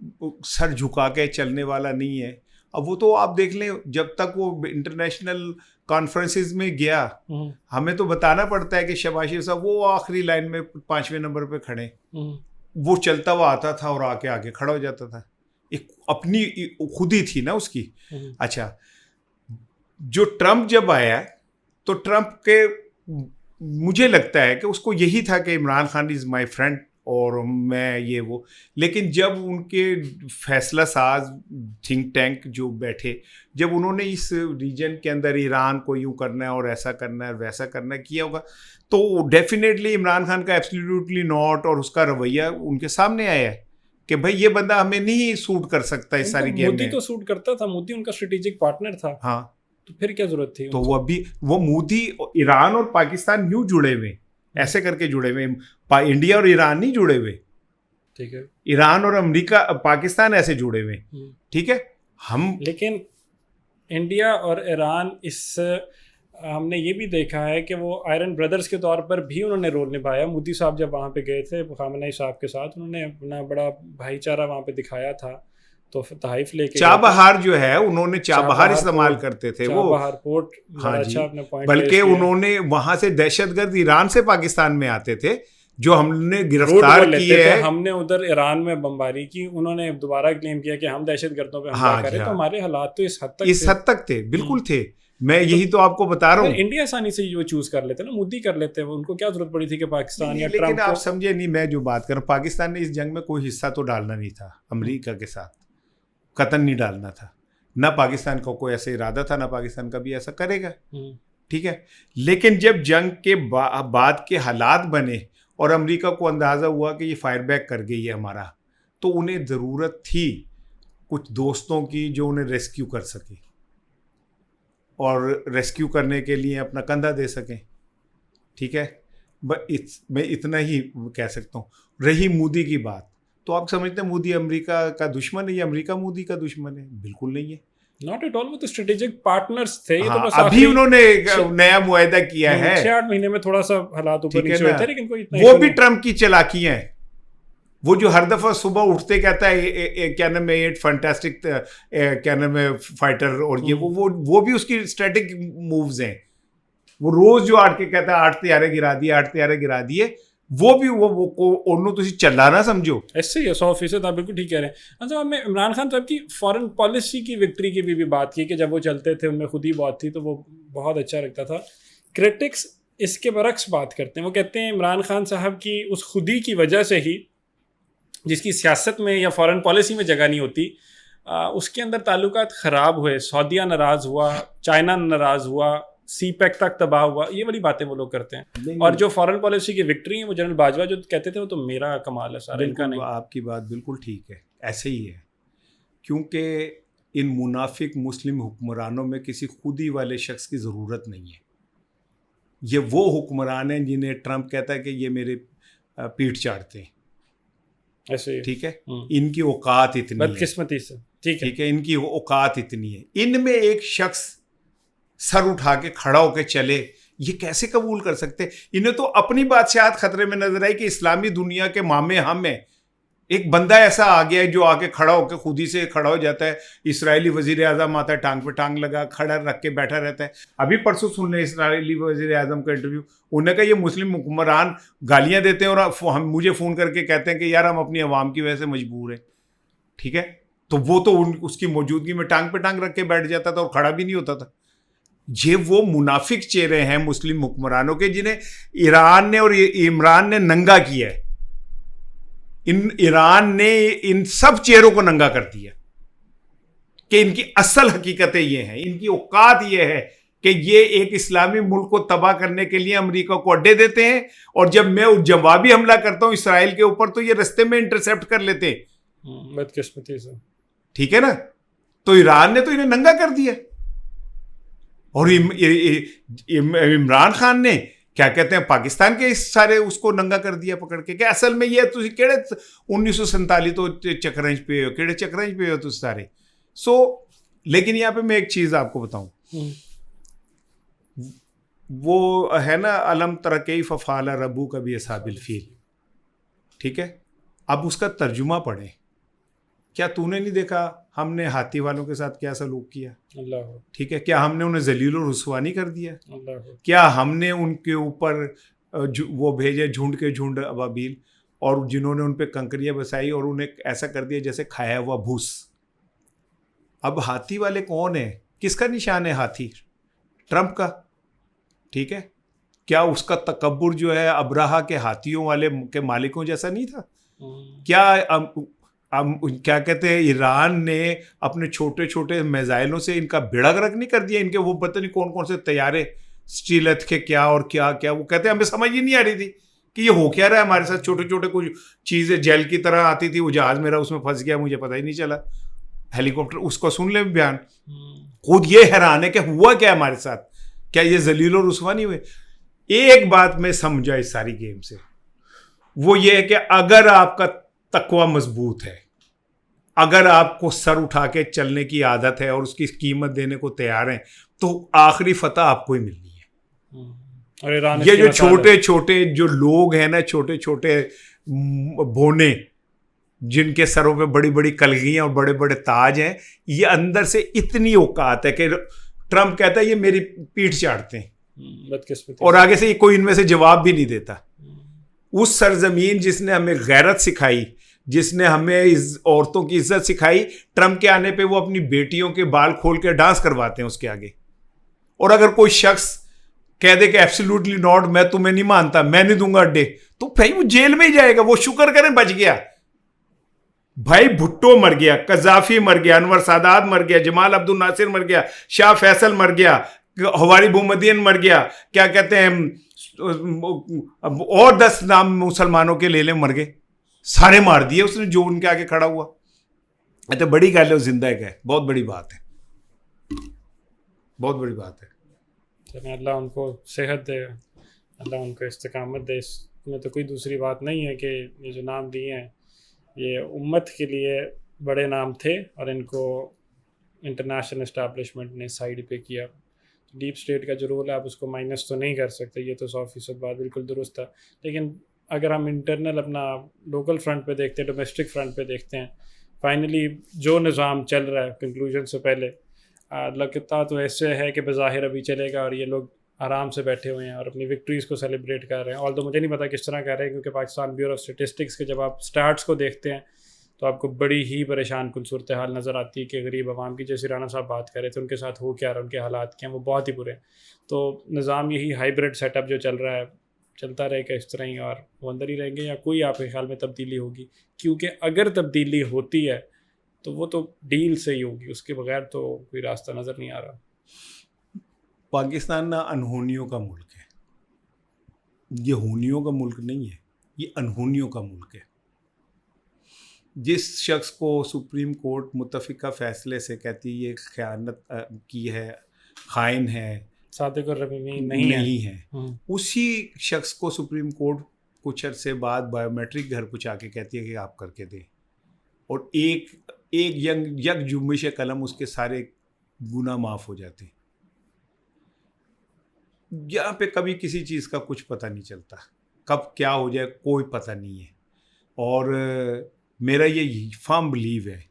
सर झुका के चलने वाला नहीं है। अब वो तो आप देख लें, जब तक वो इंटरनेशनल कॉन्फ्रेंसेस में गया हमें तो बताना पड़ता है कि शहबाज शरीफ साहब वो आखिरी लाइन में 5वें नंबर पे खड़े, वो चलता हुआ आता था और आके आगे खड़ा हो जाता था। एक अपनी खुद ही थी ना उसकी। अच्छा, जो ट्रंप जब आया तो ट्रंप के मुझे लगता है कि उसको यही था कि Imran Khan is my friend और मैं ये वो, लेकिन जब उनके फैसला साज थिंक टैंक जो बैठे, जब उन्होंने इस रीजन के अंदर ईरान को यूँ करना है और ऐसा करना है वैसा करना है किया होगा, तो डेफिनेटली इमरान खान का एब्सोल्युटली नॉट और उसका रवैया उनके सामने आया है कि भाई ये बंदा हमें नहीं सूट कर सकता इस सारी गेम में। मोदी तो सूट करता था, मोदी उनका स्ट्रेटेजिक पार्टनर था। हाँ, तो फिर क्या जरूरत थी? तो वो मोदी, ईरान और पाकिस्तान यूं जुड़े हुए, ऐसे करके जुड़े हुए, इंडिया और ईरान नहीं जुड़े हुए, ठीक है, ईरान और अमेरिका पाकिस्तान ऐसे जुड़े हुए, ठीक है। हम लेकिन इंडिया और ईरान हमने ये भी देखा है कि वो आयरन ब्रदर्स के तौर पर भी उन्होंने रोल निभाया। मोदी साहब जब वहाँ पे गए थे खामनेई साहब के साथ, उन्होंने अपना बड़ा भाईचारा वहाँ पे दिखाया था। तो तहफ़ लेके चाबहार जो है, उन्होंने चाबहार इस्तेमाल करते थे, वो चाबहार पोर्ट, हाँ अच्छा जी, अपने पॉइंट, बल्कि उन्होंने वहां से दहशतगर्द ईरान से पाकिस्तान में आते थे जो हमने गिरफ्तार किए हैं। हमने उधर ईरान में बमबारी की, उन्होंने दोबारा क्लेम किया कि हम दहशतगर्दों पे हमला करें। तो हमारे हालात तो इस हद तक थे, बिल्कुल थे। मैं यही तो आपको बता रहा हूँ। इंडिया आसानी से जो चूज कर लेते ना, मोदी कर लेते हैं, उनको क्या जरूरत पड़ी थी कि पाकिस्तान या ट्रंप। लेकिन आप समझे नहीं, मैं जो बात कर रहा हूँ, पाकिस्तान ने इस जंग में कोई हिस्सा तो डालना नहीं था अमेरिका के साथ, कतन नहीं डालना था, ना पाकिस्तान का कोई ऐसा इरादा था, ना पाकिस्तान कभी ऐसा करेगा, ठीक है। लेकिन जब जंग के बाद के हालात बने और अमेरिका को अंदाज़ा हुआ कि ये फायर बैक कर गई है हमारा, तो उन्हें ज़रूरत थी कुछ दोस्तों की जो उन्हें रेस्क्यू कर सके। और रेस्क्यू करने के लिए अपना कंधा दे सकें, ठीक है। मैं इतना ही कह सकता हूँ। रही मोदी की बात, तो आप समझते हैं मोदी अमेरिका का दुश्मन है या अमेरिका मोदी का दुश्मन है? बिल्कुल नहीं है, नॉट एट ऑल। वो तो स्ट्रेटेजिक पार्टनर्स थे। ये हाँ, तो बस अभी उन्होंने एक नया मुआहदा किया है, 6-8 महीने में थोड़ा सा हालात ऊपर ठीक है नीचे हुए ना। थे, लेकिन कोई इतना वो issue भी नहीं। ट्रम्प की चालाकियां हैं। वो जो हर दफा सुबह उठते कहता है क्या नाम है, 8 फैंटास्टिक क्या नाम है फाइटर, और ये वो भी उसकी स्ट्रेटेजिक मूव्स हैं। वो रोज जो आठ के कहता है 8 तैयारे गिरा दिए, 8 तैयारे गिरा दिए, वो भी वो तुझे चला ना समझो। ऐसे ही है, 100% आप बिल्कुल ठीक कह रहे हैं। अच्छा, हमने इमरान खान साहब की फॉरेन पॉलिसी की विक्ट्री की भी बात की कि जब वो चलते थे उनमें खुद ही बहुत थी, तो वो बहुत अच्छा लगता था। क्रिटिक्स इसके बरक्स बात करते हैं। वो कहते हैं इमरान खान साहब की उस खुदी की वजह से ही, जिसकी सियासत में या फॉरेन पॉलिसी में जगह नहीं होती, उसके अंदर ताल्लुकात ख़राब हुए। सऊदीया नाराज़ हुआ, चाइना नाराज़ हुआ, CPEC तक तबाह हुआ। ये वाली बातें वो लोग करते हैं। और जो फॉरेन पॉलिसी की विक्ट्री है, वो जनरल बाजवा जो कहते थे, वो तो मेरा कमाल है सारा, इनका नहीं। आपकी बात बिल्कुल ठीक है, ऐसे ही है। क्योंकि इन मुनाफिक मुस्लिम हुक्मरानों में किसी खुदी वाले शख्स की ज़रूरत नहीं है। ये वो हुक्मरान हैं जिन्हें ट्रंप कहता है कि ये मेरे पीठ चाटते हैं, ऐसे, ठीक है। इनकी औकात इतनी है, बदकिस्मती से, ठीक है, इनकी औकात इतनी है। इनमें एक शख्स सर उठा के खड़ा होके चले, ये कैसे कबूल कर सकते? इन्हें तो अपनी बादशाहत खतरे में नजर आई कि इस्लामी दुनिया के मामे हम हैं। एक बंदा ऐसा आ गया है जो आके खड़ा होकर खुद ही से खड़ा हो जाता है। इस्राएली वजीर आजम आता है, टांग पे टांग लगा खड़ा रख के बैठा रहता है। अभी परसों सुन रहे इस्राएली वजीर आजम का इंटरव्यू, उन्होंने कहा ये मुस्लिम हुक्मरान गालियां देते हैं और हम मुझे फ़ोन करके कहते हैं कि यार हम अपनी आवाम की वजह से मजबूर हैं, ठीक है। तो वो तो उसकी मौजूदगी में टांग पे टांग रख के बैठ जाता था और खड़ा भी नहीं होता था। ये वो मुनाफिक चेहरे हैं मुस्लिम हुक्मरानों के, जिन्हें ईरान ने और इमरान ने नंगा किया है। ईरान ने इन सब चेहरों को नंगा कर दिया कि इनकी असल हकीकतें ये हैं, इनकी औकात ये है कि ये एक इस्लामी मुल्क को तबाह करने के लिए अमेरिका को अड्डे देते हैं, और जब मैं जवाबी हमला करता हूं इसराइल के ऊपर तो ये रास्ते में इंटरसेप्ट कर लेते हैं। बदकिस्मती से, ठीक है ना। तो ईरान ने तो इन्हें नंगा कर दिया, और इमरान खान ने क्या कहते हैं पाकिस्तान के इस सारे उसको नंगा कर दिया पकड़ के। क्या असल में ये तुझे केड़े 1947 तो चक्रंज पे हो, केड़े चक्रंज पे हो तुझ सारे। लेकिन यहाँ पे मैं एक चीज आपको बताऊं, वो है ना अलम तरकई फफाला रबू कभी असाबिल फील, ठीक है। अब उसका तर्जुमा पढ़े। क्या तूने नहीं देखा हमने हाथी वालों के साथ क्या सलूक किया? अल्लाह, ठीक है। क्या हमने उन्हें जलील और रुसवा नहीं कर दिया? अल्लाह, क्या हमने उनके ऊपर वो भेजे झुंड के झुंड अबाबील, और जिन्होंने उन पर कंकरियाँ बसाई और उन्हें ऐसा कर दिया जैसे खाया हुआ भूस। अब हाथी वाले कौन है? किसका निशान है हाथी? ट्रंप का, ठीक है। क्या उसका तकब्बुर जो है अब्राहा के हाथियों वाले के मालिकों जैसा नहीं था? क्या कहते हैं, ईरान ने अपने छोटे छोटे मिसाइलों से इनका बेड़ा गर्क नहीं कर दिया? इनके वो पता नहीं कौन कौन से तैयारे स्टीलथ के क्या और क्या क्या, वो कहते हैं हमें समझ ही नहीं आ रही थी कि ये हो क्या रहा है हमारे साथ। छोटे छोटे कुछ चीज़ें जेल की तरह आती थी, वो जहाज मेरा उसमें फंस गया, मुझे पता ही नहीं चला। हेलीकॉप्टर, उसको सुन ले बयान, खुद ये हैरान है कि हुआ क्या हमारे साथ, क्या ये जलील और रुसवा नहीं हुए? एक बात मैं समझा इस सारी गेम से, वो ये है कि अगर आपका तकवा मजबूत है, अगर आपको सर उठा के चलने की आदत है और उसकी कीमत देने को तैयार हैं, तो आखिरी फतह आपको ही मिलनी है। और ईरान ये जो छोटे छोटे जो लोग हैं ना, छोटे छोटे बोने जिनके सरों पे बड़ी बड़ी कलगियां और बड़े बड़े ताज हैं, ये अंदर से इतनी औकात है कि ट्रंप कहता है ये मेरी पीठ चाटते हैं, और आगे से कोई इनमें से जवाब भी नहीं देता। उस सरजमीन जिसने हमें गैरत सिखाई, जिसने हमें औरतों की इज्जत सिखाई, ट्रंप के आने पे वो अपनी बेटियों के बाल खोल के डांस करवाते हैं उसके आगे। और अगर कोई शख्स कह दे कि एब्सोल्युटली नॉट, मैं तुम्हें नहीं मानता, मैं नहीं दूंगा अड्डे, तो भाई वो जेल में ही जाएगा। वो शुक्र करें बच गया। भाई भुट्टो मर गया, कजाफी मर गया, अनवर सादात मर गया, जमाल अब्दुल नासिर मर गया, शाह फैसल मर गया, हवारी बुमदियन मर गया, क्या कहते हैं और 10 नाम मुसलमानों के ले ले, मर गए सारे, मार दिए उसने जो उनके आगे खड़ा हुआ। तो बड़ी गल है, वो जिंदा है, बहुत बड़ी बात है। बहुत बड़ी बात है। चलें, अल्लाह उनको सेहत दे, अल्लाह उनको इस्तिकामत दे। इसमें तो कोई दूसरी बात नहीं है कि ये जो नाम दिए हैं ये उम्मत के लिए बड़े नाम थे और इनको इंटरनेशनल इस्टेब्लिशमेंट ने साइड पे किया। डीप स्टेट का जो रोल है आप उसको माइनस तो नहीं कर सकते, ये तो 100% बात बिल्कुल दुरुस्त है। लेकिन अगर हम इंटरनल अपना लोकल फ्रंट पे देखते हैं, डोमेस्टिक फ्रंट पे देखते हैं, फाइनली जो निज़ाम चल रहा है कंक्लूजन से पहले लगता तो ऐसे है कि बज़ाहिर अभी चलेगा और ये लोग आराम से बैठे हुए हैं और अपनी विक्ट्रीज़ को सेलिब्रेट कर रहे हैं। ऑल्दो मुझे नहीं पता किस तरह कर रहे हैं, क्योंकि पाकिस्तान ब्यूरो ऑफ स्टेटिस्टिक्स के जब आप स्टार्ट्स को देखते हैं तो आपको बड़ी ही परेशान कुल सूरत हाल नज़र आती है कि गरीब आवाम की, जैसे राना साहब बात कर रहे थे, उनके साथ हो क्या रहा, उनके हालात क्या हैं, वो बहुत ही बुरे हैं। तो निज़ाम यही हाइब्रिड सेटअप जो चल रहा है चलता रहेगा इस तरह ही, और वो अंदर ही रहेंगे, या कोई आपके ख्याल में तब्दीली होगी? क्योंकि अगर तब्दीली होती है तो वो तो डील से ही होगी, उसके बगैर तो कोई रास्ता नज़र नहीं आ रहा। पाकिस्तान ना अनहोनियों का मुल्क है, ये होनियों का मुल्क नहीं है, ये अनहोनियों का मुल्क है। जिस शख्स को सुप्रीम कोर्ट मुत्तफ़िका फ़ैसले से कहती है ये ख़यानत की है, ख़ाइन है, सादिक और रमीमी नहीं है, उसी शख्स को सुप्रीम कोर्ट कुछ अरसे बाद बायोमेट्रिक घर पहुँचा के कहती है कि आप करके दें, और एक यक जुम्बिश कलम उसके सारे गुनाह माफ़ हो जाते हैं। यहाँ पे कभी किसी चीज़ का कुछ पता नहीं चलता, कब क्या हो जाए कोई पता नहीं है। और मेरा ये फर्म बिलीव है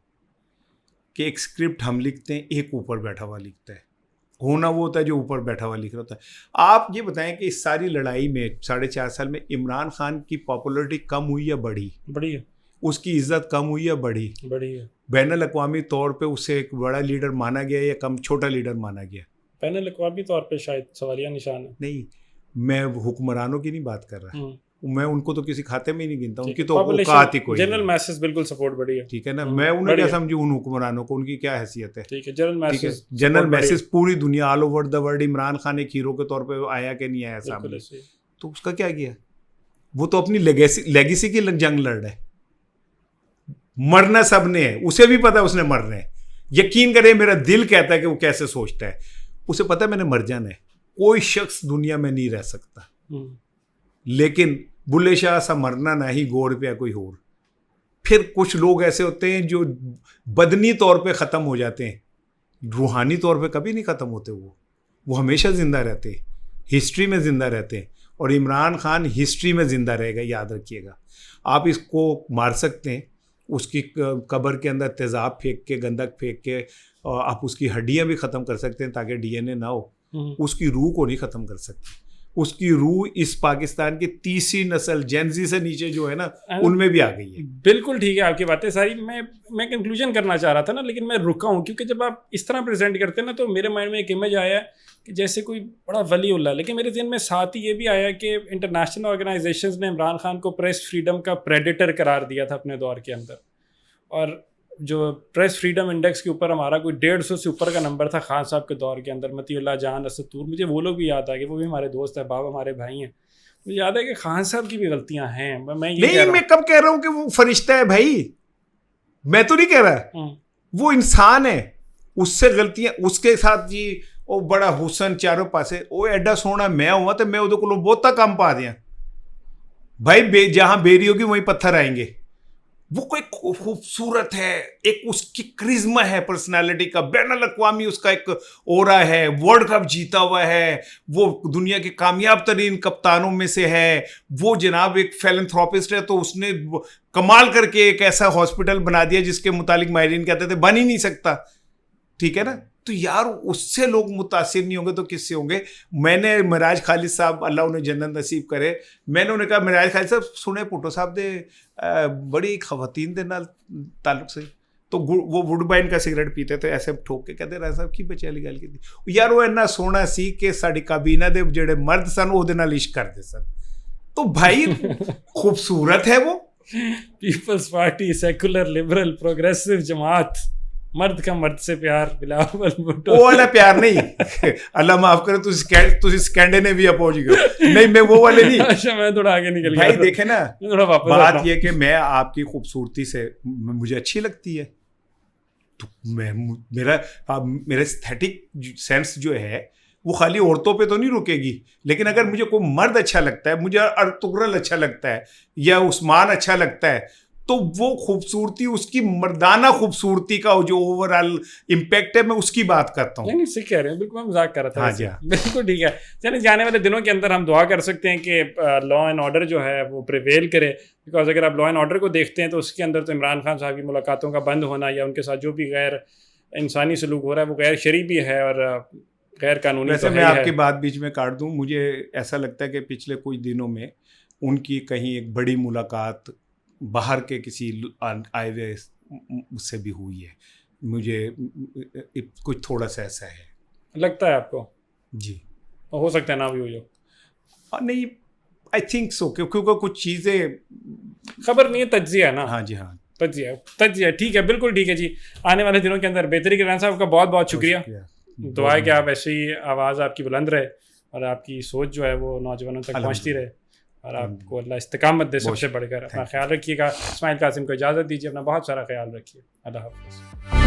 कि एक स्क्रिप्ट हम लिखते हैं, एक ऊपर बैठा हुआ लिखता है, होना वो होता है जो ऊपर बैठा हुआ लिख रहा होता है। आप ये बताएं कि इस सारी लड़ाई में 4.5 साल में इमरान खान की पॉपुलरिटी कम हुई या बढ़ी? बड़ी है। उसकी इज्जत कम हुई या बढ़ी? बड़ी है। बैनुल अक़वामी तौर पे उसे एक बड़ा लीडर माना गया या कम छोटा लीडर माना गया? बैनुल अक़वामी तौर पे शायद सवालिया निशान है। नहीं, मैं हुक्मरानों की नहीं बात कर रहा, मैं उनको तो किसी खाते में ही नहीं गिनता, उनकी तो औकात ही कोई। जनरल मैसेज बिल्कुल सपोर्ट बड़ी है, ठीक है ना। मैं उन्हें क्या समझूं, उन हुक्मरानों को, उनकी क्या हैसियत है? ठीक है, जनरल मैसेज पूरी दुनिया, all over the world Imran Khan एक हीरो के तौर पे आया कि नहीं आया सामने, तो उसका क्या किया? वो तो अपनी लेगेसी की जंग लड़ रहा है। मरना सबने है, उसे भी पता है उसने मरना है। यकीन करें, मेरा दिल कहता है कि वो कैसे सोचता है, उसे पता है मैंने मर जाना है, कोई शख्स दुनिया में नहीं रह सकता। लेकिन बुल्ले शाह सा मरना ना ही, 2 रुपया कोई और। फिर कुछ लोग ऐसे होते हैं जो बदनी तौर पे ख़त्म हो जाते हैं, रूहानी तौर पे कभी नहीं ख़त्म होते। वो हमेशा ज़िंदा रहते हैं, हिस्ट्री में ज़िंदा रहते हैं, और इमरान खान हिस्ट्री में ज़िंदा रहेगा, याद रखिएगा। आप इसको मार सकते हैं, उसकी कब्र के अंदर तेज़ाब फेंक के, गंदक फेंक के, और आप उसकी हड्डियाँ भी ख़त्म कर सकते हैं ताकि DNA ना हो, उसकी रूह को नहीं ख़त्म कर सकते। उसकी रूह इस पाकिस्तान की तीसरी नस्ल जेनजी से नीचे जो है ना, उनमें भी आ गई है। बिल्कुल ठीक है, आपकी बातें सारी। मैं कंक्लूजन करना चाह रहा था ना, लेकिन मैं रुका हूँ, क्योंकि जब आप इस तरह प्रेजेंट करते हैं ना तो मेरे माइंड में एक इमेज आया कि जैसे कोई बड़ा वलीउल्लाह, लेकिन मेरे ज़हन में साथ ही ये भी आया कि इंटरनेशनल ऑर्गेनाइजेशंस ने इमरान खान को प्रेस फ्रीडम का प्रेडेटर करार दिया था अपने दौर के अंदर, और जो प्रेस फ्रीडम इंडेक्स के ऊपर हमारा कोई 150 से ऊपर का नंबर था खान साहब के दौर के अंदर। मतीउल्लाह जान, असद तूर, मुझे वो लोग भी याद आ गए, वो भी हमारे दोस्त हैं, बाबा हमारे भाई हैं। मुझे याद है कि खान साहब की भी गलतियां हैं। मैं कब कह रहा हूँ कि वो फरिश्ता है भाई, मैं तो नहीं कह रहा, वो इंसान है, उससे गलतियां उसके साथ जी। वो बड़ा हुसन चारों पासे, वो एडा सोना मैं हुआ तो मैं उधर को बहुता काम पा दिया भाई। जहां बेरी होगी वहीं पत्थर आएंगे। वो कोई खूबसूरत है, एक उसकी क्रिज्मा है पर्सनालिटी का, बैनुल अक़वामी उसका एक ओरा है, वर्ल्ड कप जीता हुआ है, वो दुनिया के कामयाब तरीन कप्तानों में से है। वो जनाब एक फिलैंथ्रोपिस्ट है, तो उसने कमाल करके एक ऐसा हॉस्पिटल बना दिया जिसके मुतालिक माहिरीन कहते थे बन ही नहीं सकता, ठीक है ना। तो यार उससे लोग मुतासिर नहीं होंगे तो किससे होंगे? मैंने मिराज खालिद साहब, अल्लाह उन्हें जन्नत नसीब करे, मैंने उन्हें कहा मिराज खालिद साहब सुने पुटो साहब दे बड़ी खवातीन दे नाल ताल्लुक से, तो वो वुडबाइन का सिगरेट पीते थे, ऐसे ठोक के कहते राज साहब की बच्चे वाली गल की यार, वो इन्ना सोहना सी कि साडी काबीना दे जेड़े मर्द सन ओहदे नाल इश्क करदे सन। तो भाई खूबसूरत है वो। Peoples party, secular, liberal, progressive Jamaat, मर्द का मर्द से प्यार, बिलावल भुट्टो, वो वाला प्यार नहीं अल्लाह माफ करे, तुसी स्कैंडिनेविया पहुंच गए। नहीं, मैं वो वाले नहीं। अच्छा, मैं थोड़ा आगे निकल गया। भाई देखे ना, थोड़ा वापस बात ये कि मैं आपकी खूबसूरती से मुझे अच्छी लगती है, तो मेरा एस्थेटिक सेंस जो है वो खाली औरतों पे तो नहीं रुकेगी, लेकिन अगर मुझे कोई मर्द अच्छा लगता है, मुझे अर्तुगरल अच्छा लगता है या उस्मान अच्छा लगता है, तो वो खूबसूरती, उसकी मर्दाना खूबसूरती का जो ओवरऑल इम्पैक्ट है, मैं उसकी बात करता हूँ। नहीं सही कह रहे हैं, बिल्कुल मैं मजाक कर रहा था। हाँ जी, हाँ। बिल्कुल ठीक है। चलिए जाने वाले दिनों के अंदर हम दुआ कर सकते हैं कि लॉ एंड ऑर्डर जो है वो प्रिवेल करे, बिकॉज अगर आप लॉ एंड ऑर्डर को देखते हैं तो उसके अंदर तो इमरान खान साहब की मुलाकातों का बंद होना या उनके साथ जो भी गैर इंसानी सलूक हो रहा है वो गैर शरई भी है और गैर कानूनी। वैसे तो मैं है ही आपकी है। बात बीच में काट दूं, मुझे ऐसा लगता है कि पिछले कुछ दिनों में उनकी कहीं एक बड़ी मुलाकात बाहर के किसी आए हुए उससे भी हुई है, मुझे कुछ थोड़ा सा ऐसा है। लगता है आपको? जी, हो सकता है ना भी हो। और नहीं, आई थिंक सो, क्योंकि कुछ चीज़ें, खबर नहीं है, तज्जिया है ना। हाँ जी, हाँ, तज्जिया ठीक है, बिल्कुल ठीक है जी। आने वाले दिनों के अंदर बेहतरी के रन साहब का बहुत बहुत शुक्रिया। दुआ है कि आप ऐसी आवाज़ आपकी बुलंद रहे और आपकी सोच जो है वो नौजवानों तक पहुंचती रहे और आपको अल्लाह इस्तिकामत दे। सबसे बढ़कर अपना ख्याल रखिएगा। इस्माइल कासिम को इजाज़त दीजिए, अपना बहुत सारा ख्याल रखिए। अल्लाह हाफ़िज़।